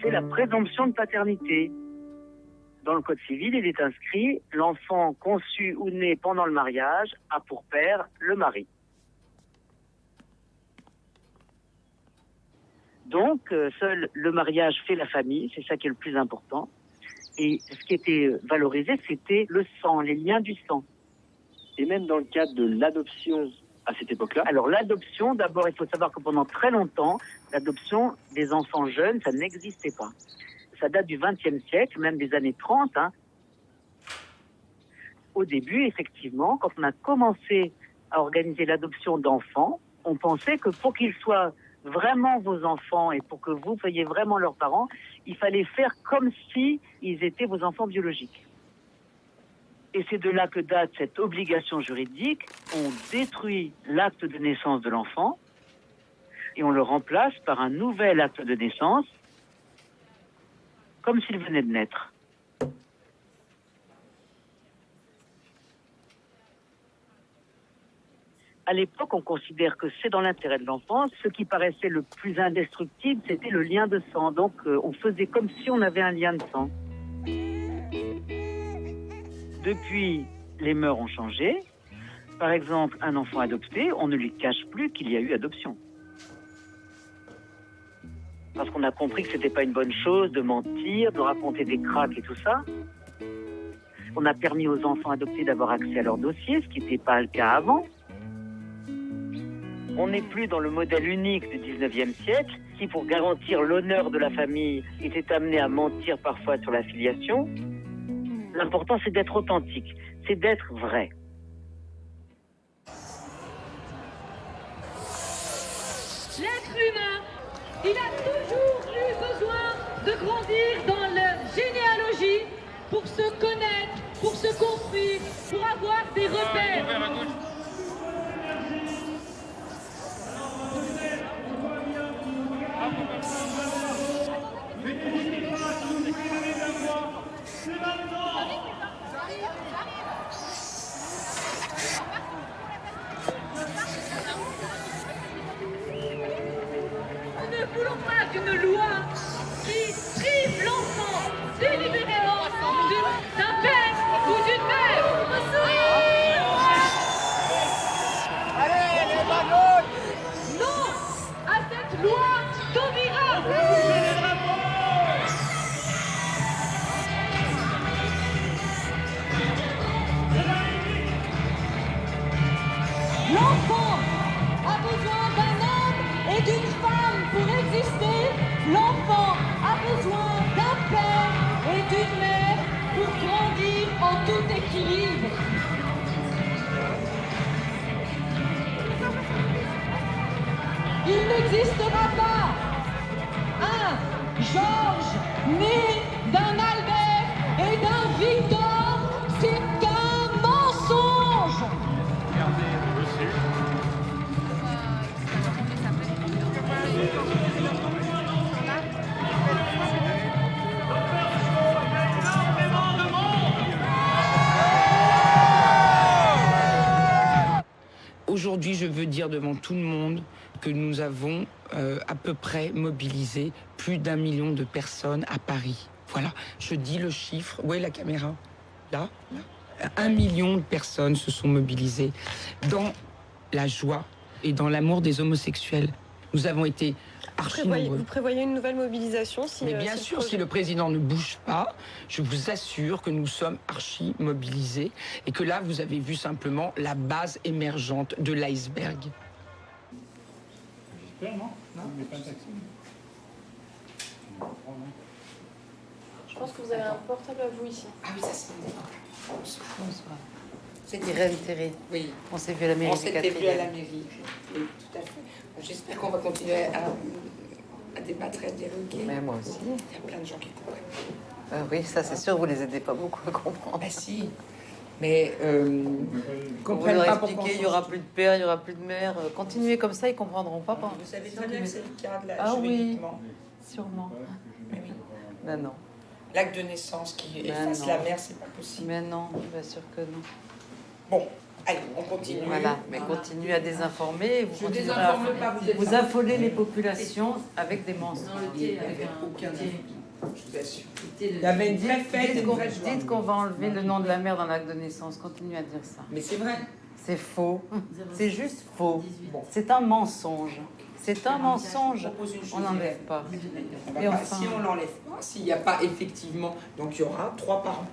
C'est la présomption de paternité. Dans le Code civil, il est inscrit « L'enfant conçu ou né pendant le mariage a pour père le mari ». Donc, seul le mariage fait la famille, c'est ça qui est le plus important. Et ce qui était valorisé, c'était le sang, les liens du sang. Et même dans le cadre de l'adoption à cette époque-là ? Alors l'adoption, d'abord, il faut savoir que pendant très longtemps, l'adoption des enfants jeunes, ça n'existait pas. Ça date du XXe siècle, même des années 30. Au début, effectivement, quand on a commencé à organiser l'adoption d'enfants, on pensait que pour qu'ils soient vraiment vos enfants et pour que vous soyez vraiment leurs parents, il fallait faire comme si ils étaient vos enfants biologiques. Et c'est de là que date cette obligation juridique. On détruit l'acte de naissance de l'enfant et on le remplace par un nouvel acte de naissance, comme s'il venait de naître. À l'époque, on considère que c'est dans l'intérêt de l'enfant. Ce qui paraissait le plus indestructible, c'était le lien de sang. Donc, on faisait comme si on avait un lien de sang. Depuis, les mœurs ont changé. Par exemple, un enfant adopté, on ne lui cache plus qu'il y a eu adoption. Parce qu'on a compris que c'était pas une bonne chose de mentir, de raconter des cracks et tout ça. On a permis aux enfants adoptés d'avoir accès à leur dossier, ce qui n'était pas le cas avant. On n'est plus dans le modèle unique du 19e siècle, qui, pour garantir l'honneur de la famille, était amené à mentir parfois sur la filiation. L'important, c'est d'être authentique, c'est d'être vrai. L'être humain, il a toujours eu besoin de grandir dans la généalogie pour se connaître, pour se construire, pour avoir des repères. Nous ne voulons pas d'une loi qui prive l'enfant délibérément d'un père ou d'une mère. Allez, les ballons! Non à cette loi Taubira! L'enfant a besoin d'un homme et d'une femme pour exister. L'enfant a besoin d'un père et d'une mère pour grandir en tout équilibre. Il n'existera pas un Georges né d'un Albert et d'un Victor. C'est un mensonge. dire devant tout le monde que nous avons à peu près mobilisé plus d'1 million de personnes à Paris. Voilà, je dis le chiffre. Où est la caméra? Là, 1 million de personnes se sont mobilisées dans la joie et dans l'amour des homosexuels. Nous avons été archi nombreux. Vous prévoyez une nouvelle mobilisation si... Mais bien sûr, si le président ne bouge pas, je vous assure que nous sommes archi mobilisés et que là, vous avez vu simplement la base émergente de l'iceberg. J'espère, non? Non, mais pas un taxi. Je pense que vous avez un portable à vous ici. Ah oui, ça c'est Bonsoir. C'est Irène Théré. Oui. On s'est vu à la mairie. On s'était vu à la mairie. Oui, tout à fait. J'espère qu'on va continuer à débattre et à dialoguer. Mais moi aussi. Il y a plein de gens qui comprennent. Oui, ça c'est sûr, vous les aidez pas beaucoup à comprendre. Ben si. Mais vous leur expliquer, il n'y aura plus de père, il n'y aura plus de mère. Continuez comme ça, ils ne comprendront pas. Vous savez très bien que c'est le cas de la Ah juridiquement. oui, sûrement. Mais oui. Ben non. L'acte de naissance qui efface la mère, c'est pas possible. Mais non, bien sûr que non. Bon, allez, on continue. Voilà, mais continuez à désinformer. Vous je désinforme pas, vous affolez les populations avec des mensonges. Il n'y avait aucun je vous assure. Il y avait une vraie fête et une vraie joie. Dites qu'on va enlever le nom de la mère dans l'acte de naissance. Continuez à dire ça. Mais c'est vrai. C'est faux. C'est juste faux. C'est un mensonge. C'est un mensonge. On n'enlève pas. Et enfin... Si on l'enlève pas, s'il n'y a pas effectivement... Donc il y aura 3 parents.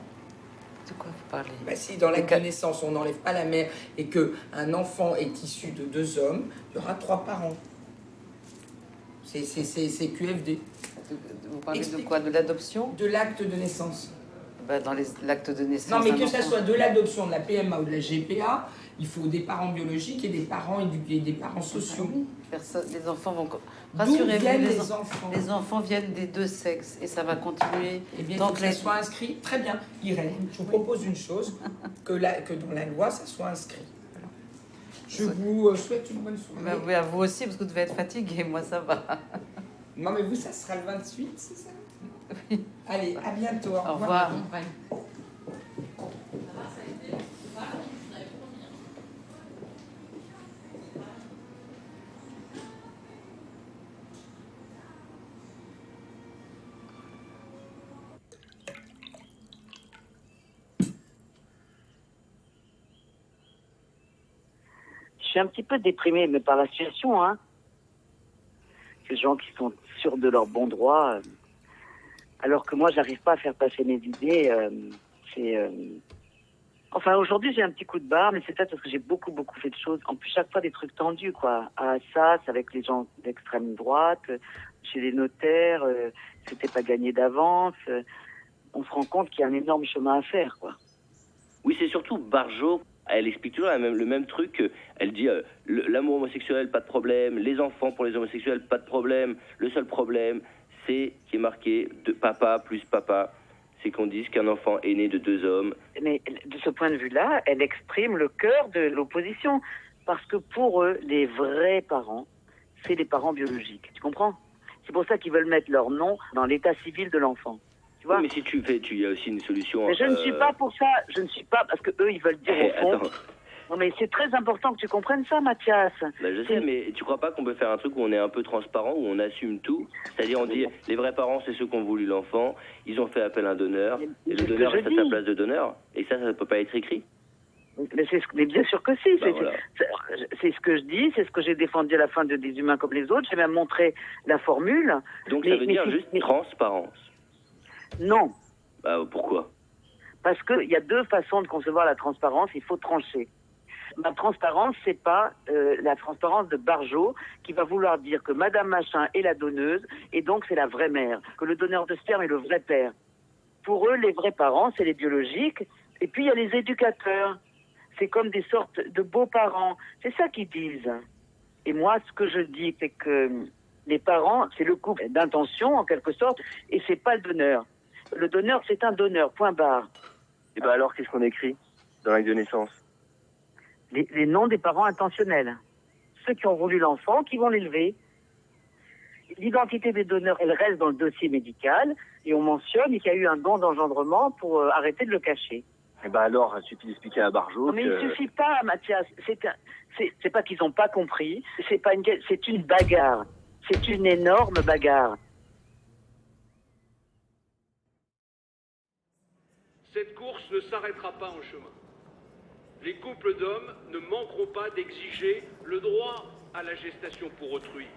De quoi vous parlez? Si dans l'acte de naissance, on n'enlève pas la mère et qu'un enfant est issu de 2 hommes, il y aura 3 parents. C'est QFD. Vous parlez de quoi? De l'adoption? De l'acte de naissance. Dans l'acte de naissance. Non, mais que ça soit de l'adoption, de la PMA ou de la GPA, il faut des parents biologiques et des parents éduqués, des parents sociaux. Les enfants vont... Rassurez-vous, les enfants viennent des 2 sexes et ça va continuer. Et bien, donc, que ça soit inscrit. Très bien. Irène, je vous propose une chose, que dans la loi, ça soit inscrit. Voilà. Je vous souhaite une bonne soirée. Oui, à vous aussi, parce que vous devez être fatigué. Moi, ça va. Non, mais vous, ça sera le 28, c'est ça? Oui. Allez, à bientôt. Au revoir. Je suis un petit peu déprimée, mais par la situation, hein. Ces gens qui sont sûrs de leur bon droit, alors que moi, j'arrive pas à faire passer mes idées. Enfin, aujourd'hui, j'ai un petit coup de barre, mais c'est peut-être parce que j'ai beaucoup fait de choses. En plus, chaque fois, des trucs tendus, quoi. À Assas, avec les gens d'extrême droite, chez les notaires, c'était pas gagné d'avance. On se rend compte qu'il y a un énorme chemin à faire, quoi. Oui, c'est surtout Barjot. Elle explique toujours le même truc. Elle dit l'amour homosexuel, pas de problème. Les enfants pour les homosexuels, pas de problème. Le seul problème, c'est qui est marqué de papa plus papa. C'est qu'on dise qu'un enfant est né de 2 hommes. Mais de ce point de vue-là, elle exprime le cœur de l'opposition. Parce que pour eux, les vrais parents, c'est les parents biologiques. Tu comprends? C'est pour ça qu'ils veulent mettre leur nom dans l'état civil de l'enfant. Oui, mais si tu fais, il y a aussi une solution. Mais je ne suis pas pour ça. Je ne suis pas parce que eux, ils veulent dire au fond. Attends. Non, mais c'est très important que tu comprennes ça, Mathias. Je sais, mais tu crois pas qu'on peut faire un truc où on est un peu transparent, où on assume tout? C'est-à-dire, on dit, les vrais parents, c'est ceux qui ont voulu l'enfant, ils ont fait appel à un donneur, et le donneur reste à sa place de donneur, et ça peut pas être écrit. Mais bien sûr que si. Voilà. C'est ce que je dis, c'est ce que j'ai défendu à la fin de Des humains comme les autres. J'ai même montré la formule. Donc ça veut dire juste transparence? Non. Pourquoi? Parce qu'il y a 2 façons de concevoir la transparence, il faut trancher. Ma transparence, c'est pas la transparence de Barjot qui va vouloir dire que Madame Machin est la donneuse et donc c'est la vraie mère, que le donneur de sperme est le vrai père. Pour eux, les vrais parents, c'est les biologiques, et puis il y a les éducateurs. C'est comme des sortes de beaux-parents. C'est ça qu'ils disent. Et moi, ce que je dis, c'est que les parents, c'est le couple d'intention, en quelque sorte, et c'est pas le donneur. Le donneur, c'est un donneur, point barre. Et ben alors, qu'est-ce qu'on écrit dans l'acte de naissance? Les noms des parents intentionnels. Ceux qui ont voulu l'enfant, qui vont l'élever. L'identité des donneurs, elle reste dans le dossier médical, et on mentionne qu'il y a eu un don d'engendrement pour arrêter de le cacher. Et ben alors, il suffit d'expliquer à Barjot. Non, mais il suffit pas, Mathias. C'est pas qu'ils n'ont pas compris. C'est une bagarre. C'est une énorme bagarre. Cette course ne s'arrêtera pas en chemin. Les couples d'hommes ne manqueront pas d'exiger le droit à la gestation pour autrui.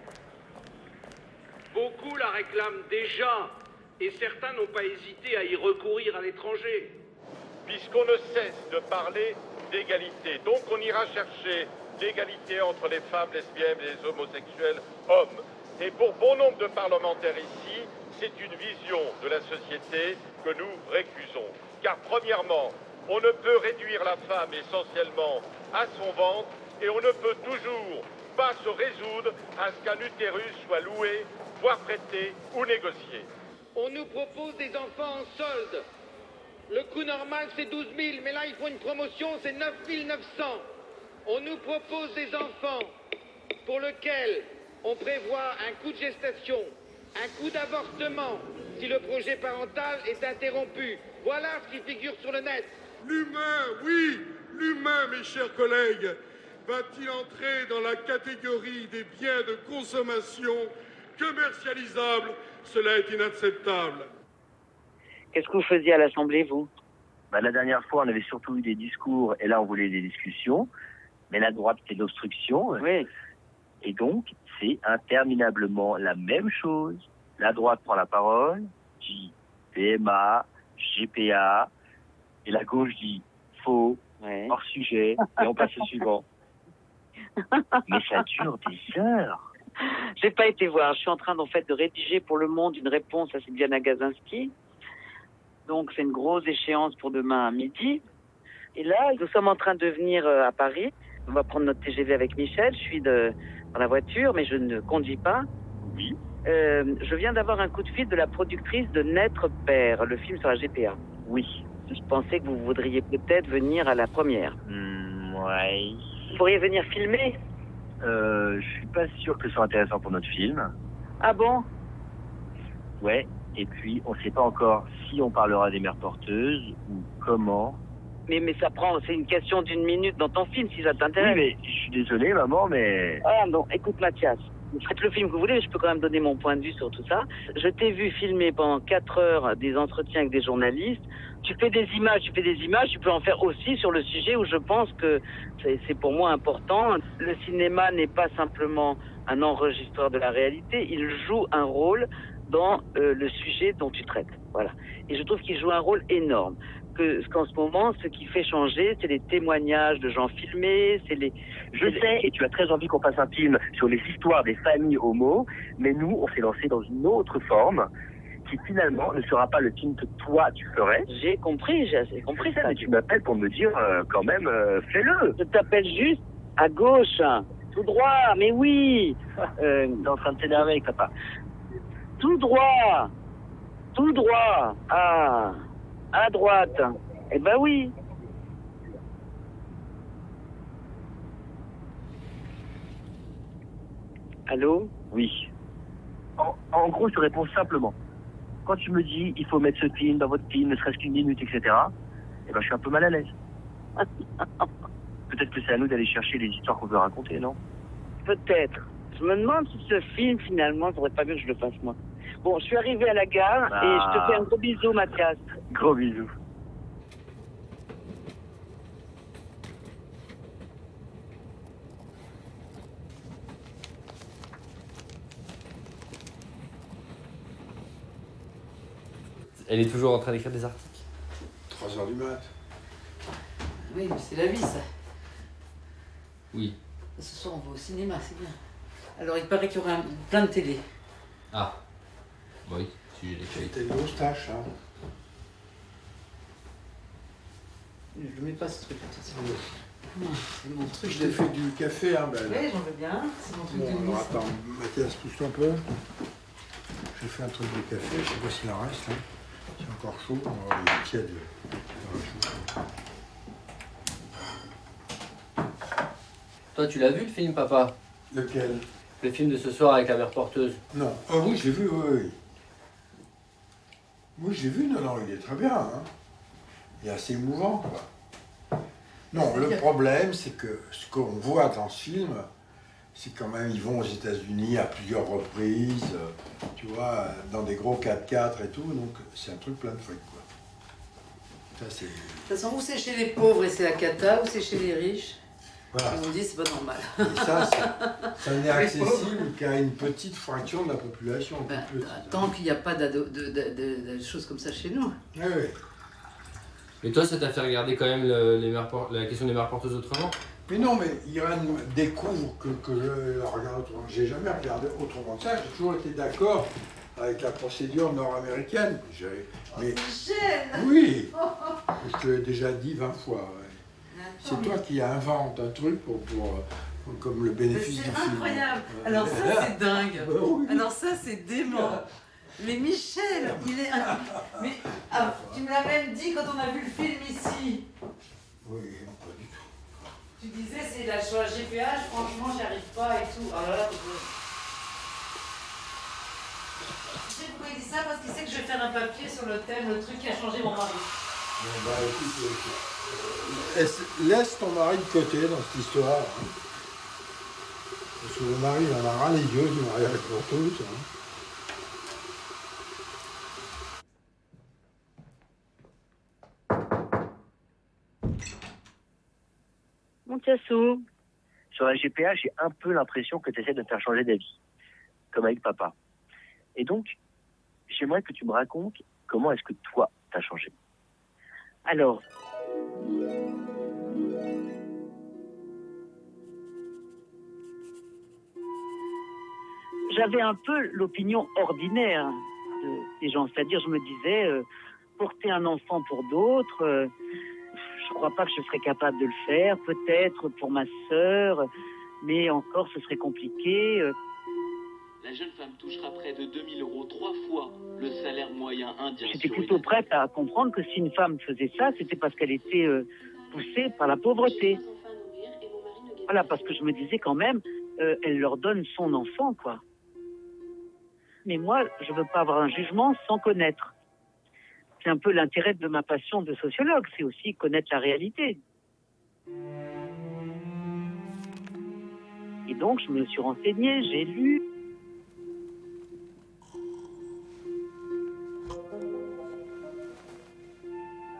Beaucoup la réclament déjà, et certains n'ont pas hésité à y recourir à l'étranger. Puisqu'on ne cesse de parler d'égalité, donc on ira chercher l'égalité entre les femmes lesbiennes et les homosexuels hommes. Et pour bon nombre de parlementaires ici, c'est une vision de la société que nous récusons. Car premièrement, on ne peut réduire la femme essentiellement à son ventre et on ne peut toujours pas se résoudre à ce qu'un utérus soit loué, voire prêté ou négocié. On nous propose des enfants en solde. Le coût normal, c'est 12 000, mais là, il faut une promotion, c'est 9 900. On nous propose des enfants pour lesquels on prévoit un coût de gestation, un coût d'avortement, si le projet parental est interrompu. Voilà ce qui figure sur le net. L'humain, oui, l'humain, mes chers collègues, va-t-il entrer dans la catégorie des biens de consommation commercialisables? Cela est inacceptable. Qu'est-ce que vous faisiez à l'Assemblée, vous? La dernière fois, on avait surtout eu des discours, et là, on voulait des discussions. Mais la droite, c'est l'obstruction. Oui. Et donc, c'est interminablement la même chose. La droite prend la parole, dit PMA, GPA, et la gauche dit faux, hors sujet, et on passe au suivant. Mais ça dure des heures. J'ai pas été voir. Je suis en train, en fait, de rédiger pour Le Monde une réponse à Sylviana Gazinski. Donc, c'est une grosse échéance pour demain à midi. Et là, nous sommes en train de venir à Paris. On va prendre notre TGV avec Michel. Je suis dans la voiture, mais je ne conduis pas. Oui. Je viens d'avoir un coup de fil de la productrice de Naître Père, le film sur la GPA. Oui. Je pensais que vous voudriez peut-être venir à la première. Ouais. Vous pourriez venir filmer? Je suis pas sûr que ce soit intéressant pour notre film. Ah bon? Ouais. Et puis, on sait pas encore si on parlera des mères porteuses ou comment. Mais c'est une question d'une minute dans ton film, si ça t'intéresse. Oui, mais je suis désolé, maman, mais... Ah non, écoute Mathias, vous faites le film que vous voulez, mais je peux quand même donner mon point de vue sur tout ça. Je t'ai vu filmer pendant 4 heures des entretiens avec des journalistes. Tu fais des images, tu peux en faire aussi sur le sujet où je pense que c'est pour moi important. Le cinéma n'est pas simplement un enregistreur de la réalité, il joue un rôle dans le sujet dont tu traites. Voilà. Et je trouve qu'il joue un rôle énorme. Qu'en ce moment, ce qui fait changer, c'est les témoignages de gens filmés, Je sais, et tu as très envie qu'on fasse un film sur les histoires des familles homo, mais nous, on s'est lancé dans une autre forme qui finalement ne sera pas le film que toi tu ferais. J'ai compris ça. Mais tu m'appelles pour me dire quand même, fais-le. Je t'appelle juste à gauche, tout droit, mais oui. T'es en train de t'énerver avec papa. Tout droit, à droite. Eh ben oui. Allô? Oui. En gros, je te réponds simplement. Quand tu me dis, il faut mettre ce film dans votre film, ne serait-ce qu'une minute, etc., eh ben, je suis un peu mal à l'aise. Peut-être que c'est à nous d'aller chercher les histoires qu'on veut raconter, non? Peut-être. Je me demande si ce film, finalement, il faudrait pas mieux que je le fasse, moi. Bon, je suis arrivé à la gare et je te fais un gros bisou, Mathias. Gros bisous. Elle est toujours en train d'écrire des articles. 3h du mat. Oui, mais c'est la vie, ça. Oui. Ce soir, on va au cinéma, c'est bien. Alors, il paraît qu'il y aura plein de télé. Ah. Oui, si j'ai les feuilles. C'était une grosse tâche, hein. Je ne mets pas ce truc. Non, c'est mon truc. Je t'ai fait du café, hein, Belle. Oui, j'en veux bien. C'est mon truc de Bon, mise. alors attends, Mathias, pousse-toi un peu. J'ai fait un truc de café, je sais pas s'il en reste, hein. C'est encore chaud, il est tiède. Toi, tu l'as vu le film, papa? Lequel? Le film de ce soir avec la mère porteuse. Non. Ah oui, je l'ai vu, oui. Oui, je l'ai vu, non, il est très bien, hein. et assez émouvant, quoi. Non, le problème, c'est que ce qu'on voit dans ce film, c'est quand même, ils vont aux États-Unis à plusieurs reprises, tu vois, dans des gros 4x4 et tout, donc c'est un truc plein de fric, quoi. Ça, c'est... De toute façon, ou c'est chez les pauvres et c'est la cata, ou c'est chez les riches. Voilà. Et on dit c'est pas normal. Et ça n'est accessible qu'à une petite fraction de la population. Tant qu'il n'y a pas de choses comme ça chez nous. Oui, oui. Et toi, ça t'a fait regarder quand même la question des mères porteuses autrement? Mais non, mais Irène découvre que je la regarde autrement. J'ai jamais regardé autrement que ça. J'ai toujours été d'accord avec la procédure nord-américaine. Mais Michel! Oui! Je te l'ai déjà dit 20 fois. Ouais. C'est toi qui invente un truc comme le bénéfice du film. C'est incroyable! Alors ça, c'est dingue! Oui. Alors ça, c'est dément! Mais Michel, il est... Mais tu me l'as même dit quand on a vu le film ici. Oui, pas du tout. Tu disais, c'est la sur la GPH, franchement, j'y arrive pas et tout. Alors là, tu sais pourquoi il dit ça? Parce qu'il sait que je vais faire un papier sur le thème, le truc qui a changé mon mari. Bon, bah, écoute, laisse ton mari de côté dans cette histoire. Hein. Parce que le mari, il en a ras les yeux du mariage pour tous. Hein. Mon Tiassou, sur la GPA, j'ai un peu l'impression que tu essaies de me faire changer d'avis, comme avec papa. Et donc, j'aimerais que tu me racontes comment est-ce que toi, t'as changé. Alors, j'avais un peu l'opinion ordinaire des gens, c'est-à-dire je me disais, porter un enfant pour d'autres, je crois pas que je serais capable de le faire, peut-être pour ma sœur, mais encore ce serait compliqué. La jeune femme touchera près de 2 000 € 3 fois le salaire moyen indien. J'étais plutôt prête à comprendre que si une femme faisait ça, c'était parce qu'elle était poussée par la pauvreté. Voilà, parce que je me disais quand même, elle leur donne son enfant, quoi. Mais moi, je veux pas avoir un jugement sans connaître. C'est un peu l'intérêt de ma passion de sociologue, c'est aussi connaître la réalité. Et donc, je me suis renseignée, j'ai lu.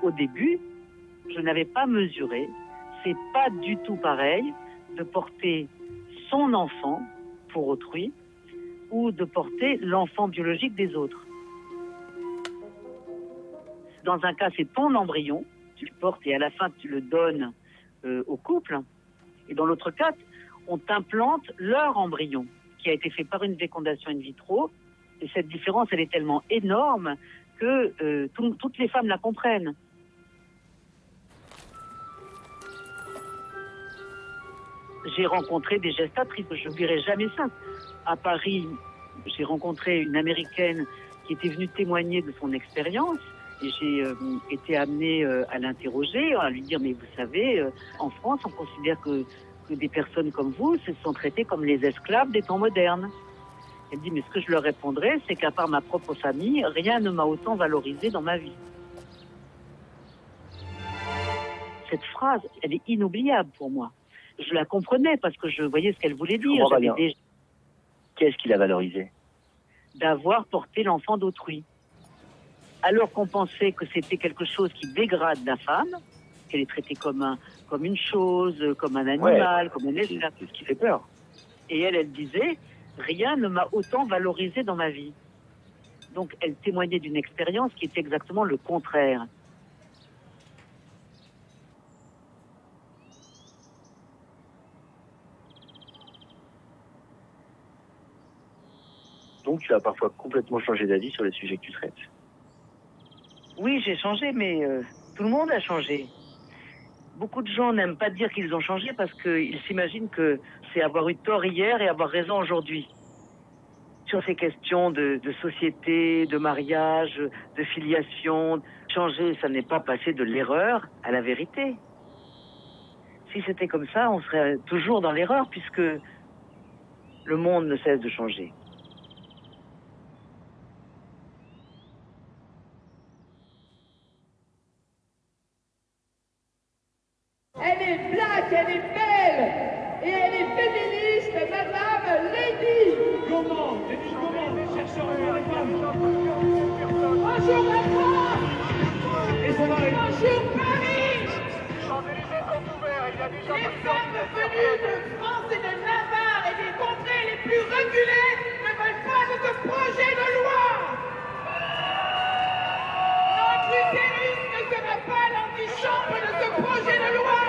Au début, je n'avais pas mesuré, c'est pas du tout pareil de porter son enfant pour autrui ou de porter l'enfant biologique des autres. Dans un cas, c'est ton embryon, tu le portes et à la fin, tu le donnes au couple. Et dans l'autre cas, on t'implante leur embryon, qui a été fait par une fécondation in vitro. Et cette différence, elle est tellement énorme que toutes les femmes la comprennent. J'ai rencontré des gestatrices, je n'oublierai jamais ça. À Paris, j'ai rencontré une Américaine qui était venue témoigner de son expérience. Et j'ai été amenée à l'interroger, à lui dire, mais vous savez, en France, on considère que des personnes comme vous se sont traitées comme les esclaves des temps modernes. Elle dit, mais ce que je leur répondrais, c'est qu'à part ma propre famille, rien ne m'a autant valorisé dans ma vie. Cette phrase, elle est inoubliable pour moi. Je la comprenais parce que je voyais ce qu'elle voulait dire. Qu'est-ce qui l'a valorisé? D'avoir porté l'enfant d'autrui. Alors qu'on pensait que c'était quelque chose qui dégrade la femme, qu'elle est traitée comme une chose, comme un animal, comme un esclave. C'est ce qui fait peur. Et elle disait, rien ne m'a autant valorisé dans ma vie. Donc elle témoignait d'une expérience qui était exactement le contraire. Donc tu as parfois complètement changé d'avis sur les sujets que tu traites. Oui, j'ai changé, mais tout le monde a changé. Beaucoup de gens n'aiment pas dire qu'ils ont changé parce qu'ils s'imaginent que c'est avoir eu tort hier et avoir raison aujourd'hui. Sur ces questions de société, de mariage, de filiation, changer, ça n'est pas passer de l'erreur à la vérité. Si c'était comme ça, on serait toujours dans l'erreur puisque le monde ne cesse de changer. Elle est black, elle est belle, et elle est féministe, Madame Lady. Comment? J'ai dit comment? Les chercheurs et bonjour la France. Et ça va. Bonjour Paris. Les Champs-Élysées sont ouverts, il y a des gens. Les femmes venues de France et de Navarre et des contrées les plus reculées ne veulent pas de ce projet de loi. Notre utérus ne sera pas l'antichambre de ce projet de loi.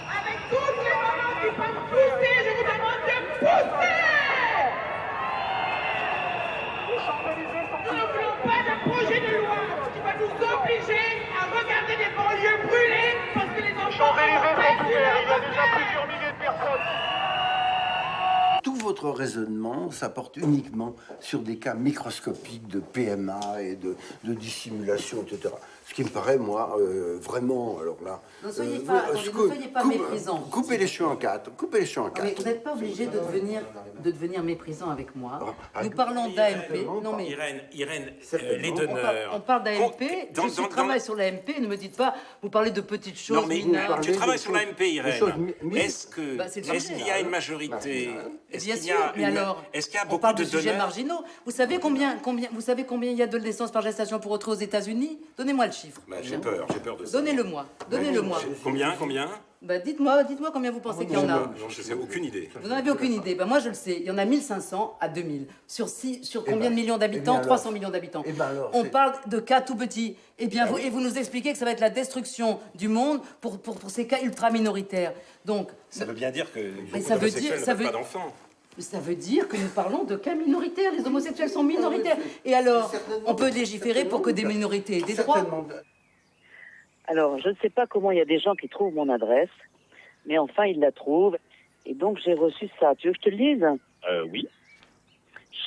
Avec toutes les mamans qui peuvent pousser, je vous demande de pousser. Nous ne voulons pas d'un projet de loi qui va nous obliger à regarder des banlieues brûlées parce que les enfants ont fait il y a déjà plusieurs milliers de personnes. Tout votre raisonnement, ça porte uniquement sur des cas microscopiques de PMA et de dissimulation, etc. Ce qui me paraît, moi, vraiment, alors là... Ne soyez pas méprisant. Coupez les cheveux en quatre, coupez les cheveux en quatre. Mais vous n'êtes pas obligé de devenir méprisant avec moi. Nous parlons d'AMP. Non mais Irène, les donneurs... On parle d'AMP, je travaille sur l'AMP, ne me dites pas, vous parlez de petites choses mineures. Tu travailles sur l'AMP, Irène. Est-ce qu'il y a une majorité? Bien sûr, mais alors, on parle de sujets marginaux. Vous savez combien il y a de naissances par gestation pour autrui aux États-Unis? Donnez-moi le chiffre. J'ai peur de ça. Donnez-le-moi. Combien? Dites-moi combien vous pensez qu'il y en a. Non, je sais aucune idée. Vous n'en avez aucune idée. Moi, je le sais. Il y en a 1500 à 2000. Sur combien de millions d'habitants? 300 millions d'habitants. On parle de cas tout petits. Et vous nous expliquez que ça va être la destruction du monde pour ces cas ultra minoritaires. Donc, ça veut bien dire que beaucoup ça veut d'homosexuels n'ont pas d'enfants. Ça veut dire que nous parlons de cas minoritaires. Les homosexuels sont minoritaires. Et alors, on peut légiférer pour que des minorités aient des droits. Alors, je ne sais pas comment il y a des gens qui trouvent mon adresse, mais enfin, ils la trouvent. Et donc, j'ai reçu ça. Tu veux que je te le lise? Oui.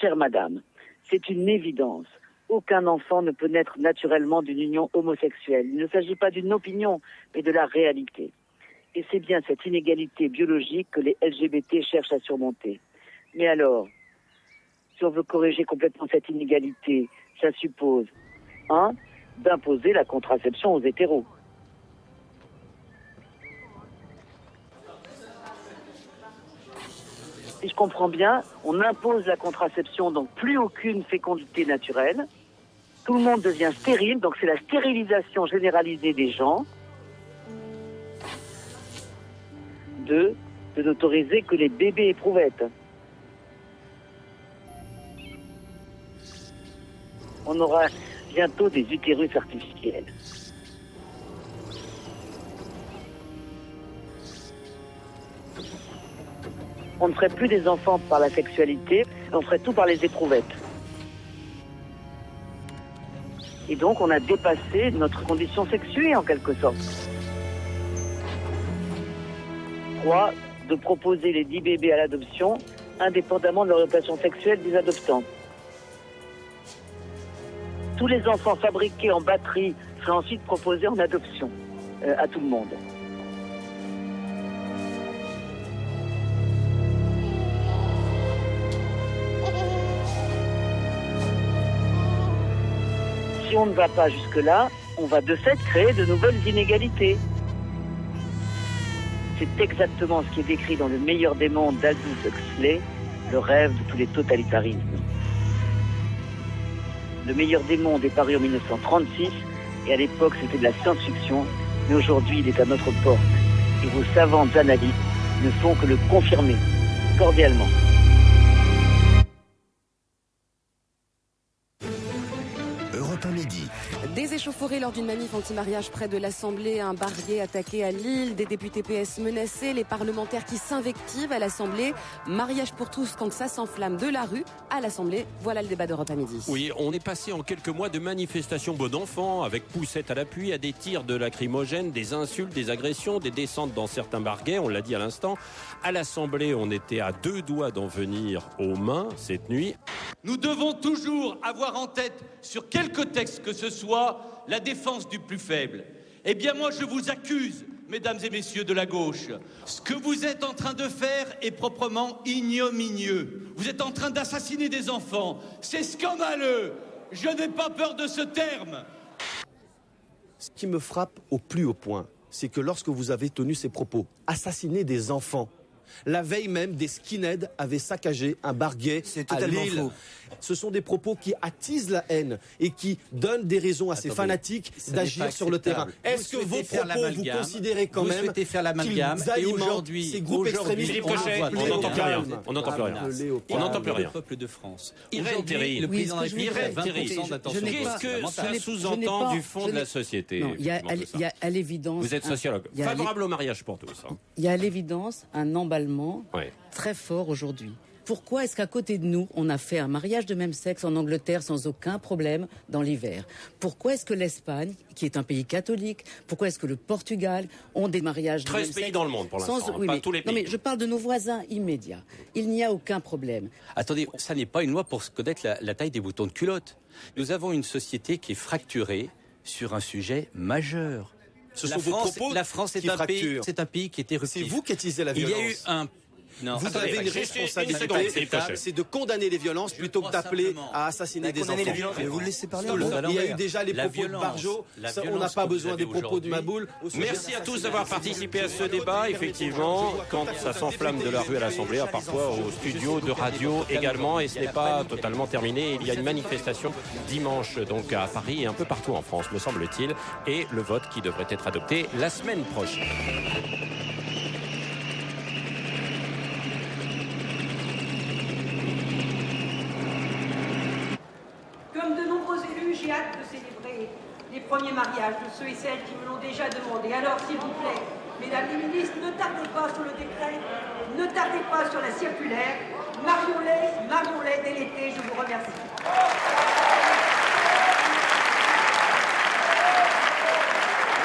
Chère madame, c'est une évidence. Aucun enfant ne peut naître naturellement d'une union homosexuelle. Il ne s'agit pas d'une opinion, mais de la réalité. Et c'est bien cette inégalité biologique que les LGBT cherchent à surmonter. Mais alors, si on veut corriger complètement cette inégalité, ça suppose, d'imposer la contraception aux hétéros. Si je comprends bien, on impose la contraception, donc plus aucune fécondité naturelle. Tout le monde devient stérile, donc c'est la stérilisation généralisée des gens. De n'autoriser que les bébés éprouvettes. On aura bientôt des utérus artificiels. On ne ferait plus des enfants par la sexualité, on ferait tout par les éprouvettes. Et donc on a dépassé notre condition sexuée en quelque sorte. 3, de proposer les 10 bébés à l'adoption, indépendamment de l'orientation sexuelle des adoptants. Tous les enfants fabriqués en batterie seraient ensuite proposés en adoption à tout le monde. Si on ne va pas jusque-là, on va de fait créer de nouvelles inégalités. C'est exactement ce qui est décrit dans Le meilleur des mondes d'Aldous Huxley, le rêve de tous les totalitarismes. Le meilleur des mondes est paru en 1936, et à l'époque c'était de la science-fiction, mais aujourd'hui il est à notre porte. Et vos savantes analyses ne font que le confirmer, cordialement. Midi. Des échauffourées lors d'une manif anti-mariage près de l'Assemblée, un barguet attaqué à Lille, des députés PS menacés, les parlementaires qui s'invectivent à l'Assemblée. Mariage pour tous quand ça s'enflamme de la rue à l'Assemblée. Voilà le débat d'Europe à midi. Oui, on est passé en quelques mois de manifestations bon enfant, avec poussettes à l'appui, à des tirs de lacrymogènes, des insultes, des agressions, des descentes dans certains barguets, on l'a dit à l'instant. À l'Assemblée, on était à 2 doigts d'en venir aux mains cette nuit. Nous devons toujours avoir en tête, sur quelque texte que ce soit, la défense du plus faible. Eh bien moi je vous accuse, mesdames et messieurs de la gauche. Ce que vous êtes en train de faire est proprement ignominieux. Vous êtes en train d'assassiner des enfants. C'est scandaleux. Je n'ai pas peur de ce terme. Ce qui me frappe au plus haut point, c'est que lorsque vous avez tenu ces propos, assassiner des enfants, la veille même, des skinheads avaient saccagé un bar gay à Lille. Faux. Ce sont des propos qui attisent la haine et qui donnent des raisons à ces fanatiques d'agir sur le terrain. Est-ce que vos propos, vous considérez quand même souhaitez faire l'amalgame et aujourd'hui, ces groupes extrémistes? Philippe Cochet, on n'entend plus rien. On n'entend plus rien. On n'entend plus rien. Le peuple de France. Irène Théry, le président de la République a 20% d'attention. Qu'est-ce que ça sous-entend du fond de la société? Il y a à l'évidence... Vous êtes sociologue, favorable au mariage pour tous. Il y a à l'évidence un emballement très fort aujourd'hui. Pourquoi est-ce qu'à côté de nous, on a fait un mariage de même sexe en Angleterre sans aucun problème dans l'hiver? Pourquoi est-ce que l'Espagne, qui est un pays catholique, pourquoi est-ce que le Portugal ont des mariages de même sexe? 13 pays dans le monde pour l'instant, pas tous les pays. Non mais je parle de nos voisins immédiats. Il n'y a aucun problème. Attendez, ça n'est pas une loi pour connaître la taille des boutons de culotte. Nous avons une société qui est fracturée sur un sujet majeur. Ce sont vos propos la France est un pays qui est éruptif. C'est vous qui attisez la violence. Il y a eu un... Non, vous avez une responsabilité, c'est de condamner les violences plutôt que d'appeler à assassiner des enfants. Mais vous le laissez parler. Il y a eu déjà les propos de Barjot, on n'a pas besoin des propos de Maboul. Merci à tous d'avoir participé à ce débat. Effectivement, quand ça s'enflamme de la rue à l'Assemblée, parfois au studio de radio également, et ce n'est pas totalement terminé. Il y a une manifestation dimanche donc à Paris et un peu partout en France, me semble-t-il, et le vote qui devrait être adopté la semaine prochaine. Comme de nombreux élus, j'ai hâte de célébrer les premiers mariages de ceux et celles qui me l'ont déjà demandé. Alors, s'il vous plaît, mesdames les ministres, ne tardez pas sur le décret, ne tardez pas sur la circulaire. Marions-les dès l'été. Je vous remercie.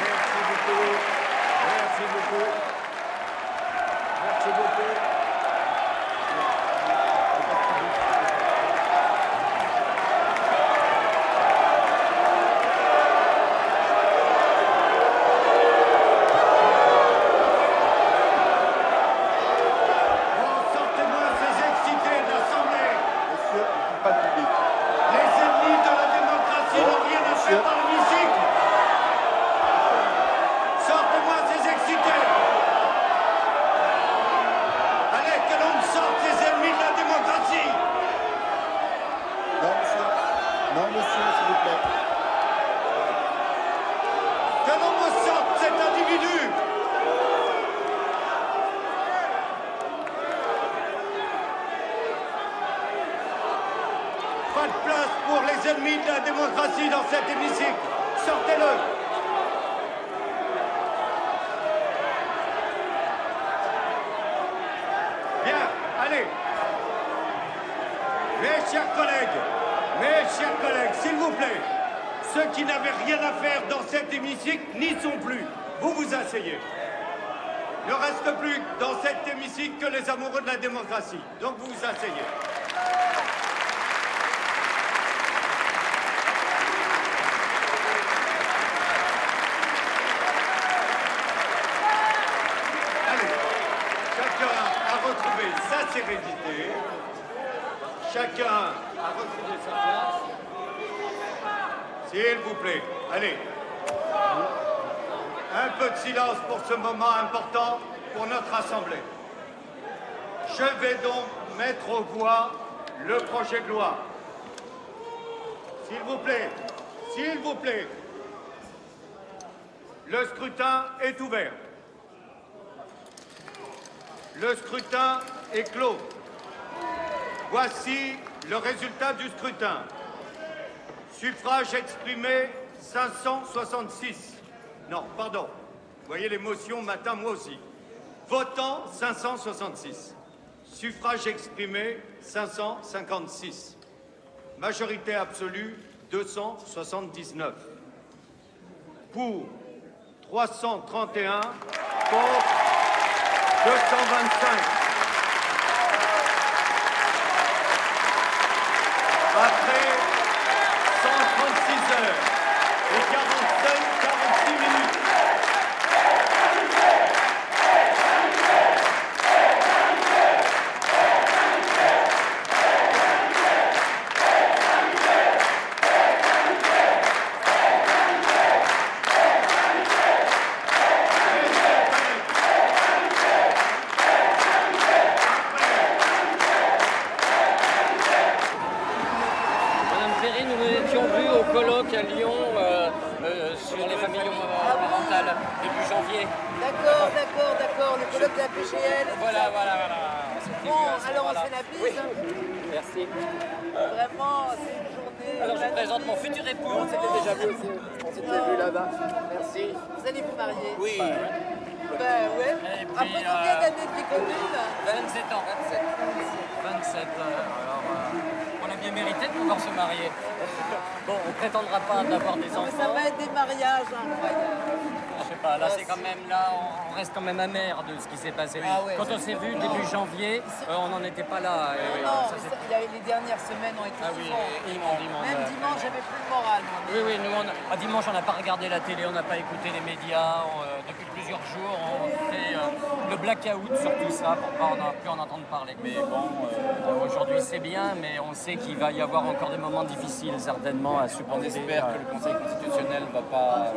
Merci beaucoup. Merci beaucoup. Merci beaucoup. Dans cet hémicycle, sortez-le. Bien, allez. Mes chers collègues, s'il vous plaît, ceux qui n'avaient rien à faire dans cet hémicycle n'y sont plus. Vous vous asseyez. Il ne reste plus dans cet hémicycle que les amoureux de la démocratie. Donc vous vous asseyez. Chacun a retrouvé sa place. S'il vous plaît, allez. Un peu de silence pour ce moment important pour notre Assemblée. Je vais donc mettre aux voix le projet de loi. S'il vous plaît, s'il vous plaît. Le scrutin est ouvert. Le scrutin est clos. Voici le résultat du scrutin. Suffrage exprimé, 566. Non, pardon. Vous voyez l'émotion matin, moi aussi. Votant, 566. Suffrage exprimé, 556. Majorité absolue, 279. Pour, 331. Contre, 225. Après 136 heures et 46 minutes. donc à Lyon sur les familles homoparentales début janvier. D'accord. Le colloque de la PGL. Voilà. Bon, alors on se fait la bise. Oui. Merci. Vraiment, c'est une journée. Alors je présente mon futur époux. On s'était déjà vu aussi. On s'était vu là-bas. Merci. Vous allez vous marier? Oui. Ben ouais. Après combien d'années de vie commune? 27 ans. 27. Alors, on a bien mérité de pouvoir se marier. Bon, on ne prétendra pas d'avoir des enfants. Ça va être des mariages incroyables. Je sais pas, là c'est quand même, on reste quand même amer de ce qui s'est passé. Ah ouais. Quand on s'est vu début janvier, on n'en était pas là. Les dernières semaines ont été immondes. Même dimanche, j'avais plus le moral. Oui, nous, dimanche, on n'a pas regardé la télé, on n'a pas écouté les médias. Depuis plusieurs jours, on fait le blackout sur tout ça pour pas plus en entendre parler. Mais bon, aujourd'hui c'est bien, mais on sait qu'il va y avoir encore des moments difficiles certainement à supporter. On espère que le Conseil constitutionnel ne va pas...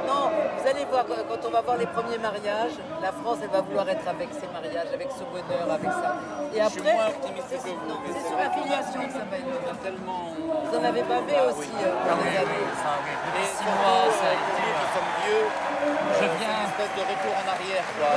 Non, vous allez voir, quand on va voir les premiers mariages, la France, elle va vouloir être avec ses mariages, avec ce bonheur, avec ça. Et après, je suis moins optimiste que vous. Non, c'est sur la filiation que ça va être. Il y a tellement... Vous en avez bavé aussi dans les années. Et 6 mois, ça a été... Nous sommes vieux. Je viens... Une espèce de retour en arrière, quoi.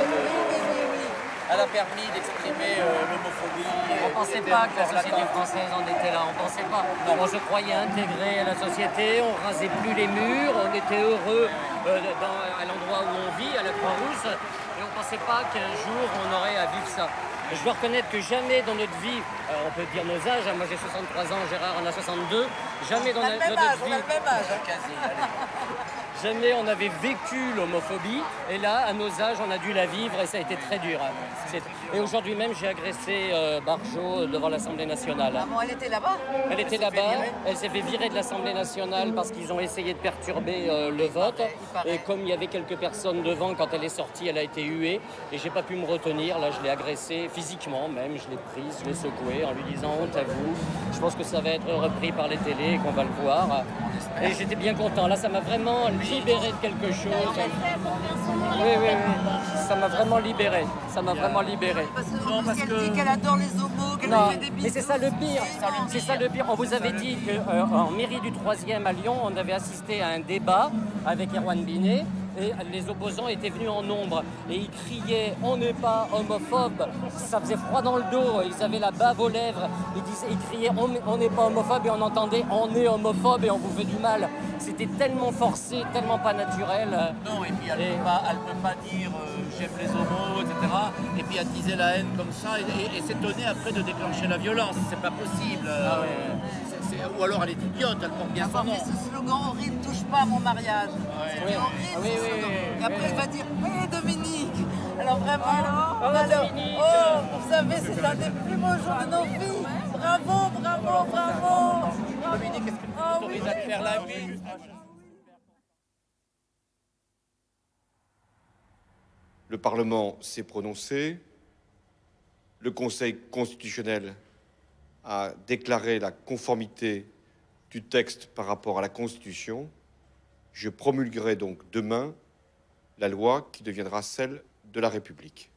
Elle a permis d'exprimer l'homophobie. On ne pensait pas que la société française en était là, on ne pensait pas. On se croyait intégré à la société, on ne rasait plus les murs, on était heureux à l'endroit où on vit, à la Croix-Rousse, et on ne pensait pas qu'un jour on aurait à vivre ça. Je dois reconnaître que jamais dans notre vie, on peut dire nos âges, moi j'ai 63 ans, Gérard en a 62, jamais dans notre vie... On a le même âge. Jamais on avait vécu l'homophobie, et là, à nos âges, on a dû la vivre, et ça a été très dur. Et aujourd'hui même, j'ai agressé Barjot devant l'Assemblée nationale. Ah bon, elle était là-bas? Elle était là-bas, elle s'est fait virer de l'Assemblée nationale parce qu'ils ont essayé de perturber le vote. Et comme il y avait quelques personnes devant, quand elle est sortie, elle a été huée. Et j'ai pas pu me retenir, là je l'ai agressée physiquement même, je l'ai prise, je l'ai secouée en lui disant honte à vous. Je pense que ça va être repris par les télés et qu'on va le voir. Et j'étais bien content, là ça m'a vraiment libéré de quelque chose. Oui, ça m'a vraiment libéré. Parce qu'elle dit qu'elle adore les homos, qu'elle fait des bisous. Mais c'est ça le pire. C'est ça le pire. On vous avait dit qu'en mairie du 3e à Lyon, on avait assisté à un débat avec Erwan Binet. Et les opposants étaient venus en nombre et ils criaient « on n'est pas homophobe ». Ça faisait froid dans le dos, ils avaient la bave aux lèvres. Ils criaient « on n'est pas homophobe » et on entendait « on est homophobe et on vous fait du mal ». C'était tellement forcé, tellement pas naturel. Non, et puis elle peut pas dire j'aime les homos, etc. Et puis attiser la haine comme ça et s'étonner après de déclencher la violence. C'est pas possible. Ou alors elle est idiote, elle porte bien son nom. Ce slogan horrible, touche pas à mon mariage. C'était horrible ce slogan. Et après elle va dire Dominique. Alors vraiment, vous savez, c'est un des plus beaux jours de nos vies. Bravo. Dominique, est-ce que tu t'autorises à te faire la vie? Le Parlement s'est prononcé. Le Conseil constitutionnel a déclaré la conformité du texte par rapport à la Constitution. Je promulguerai donc demain la loi qui deviendra celle de la République.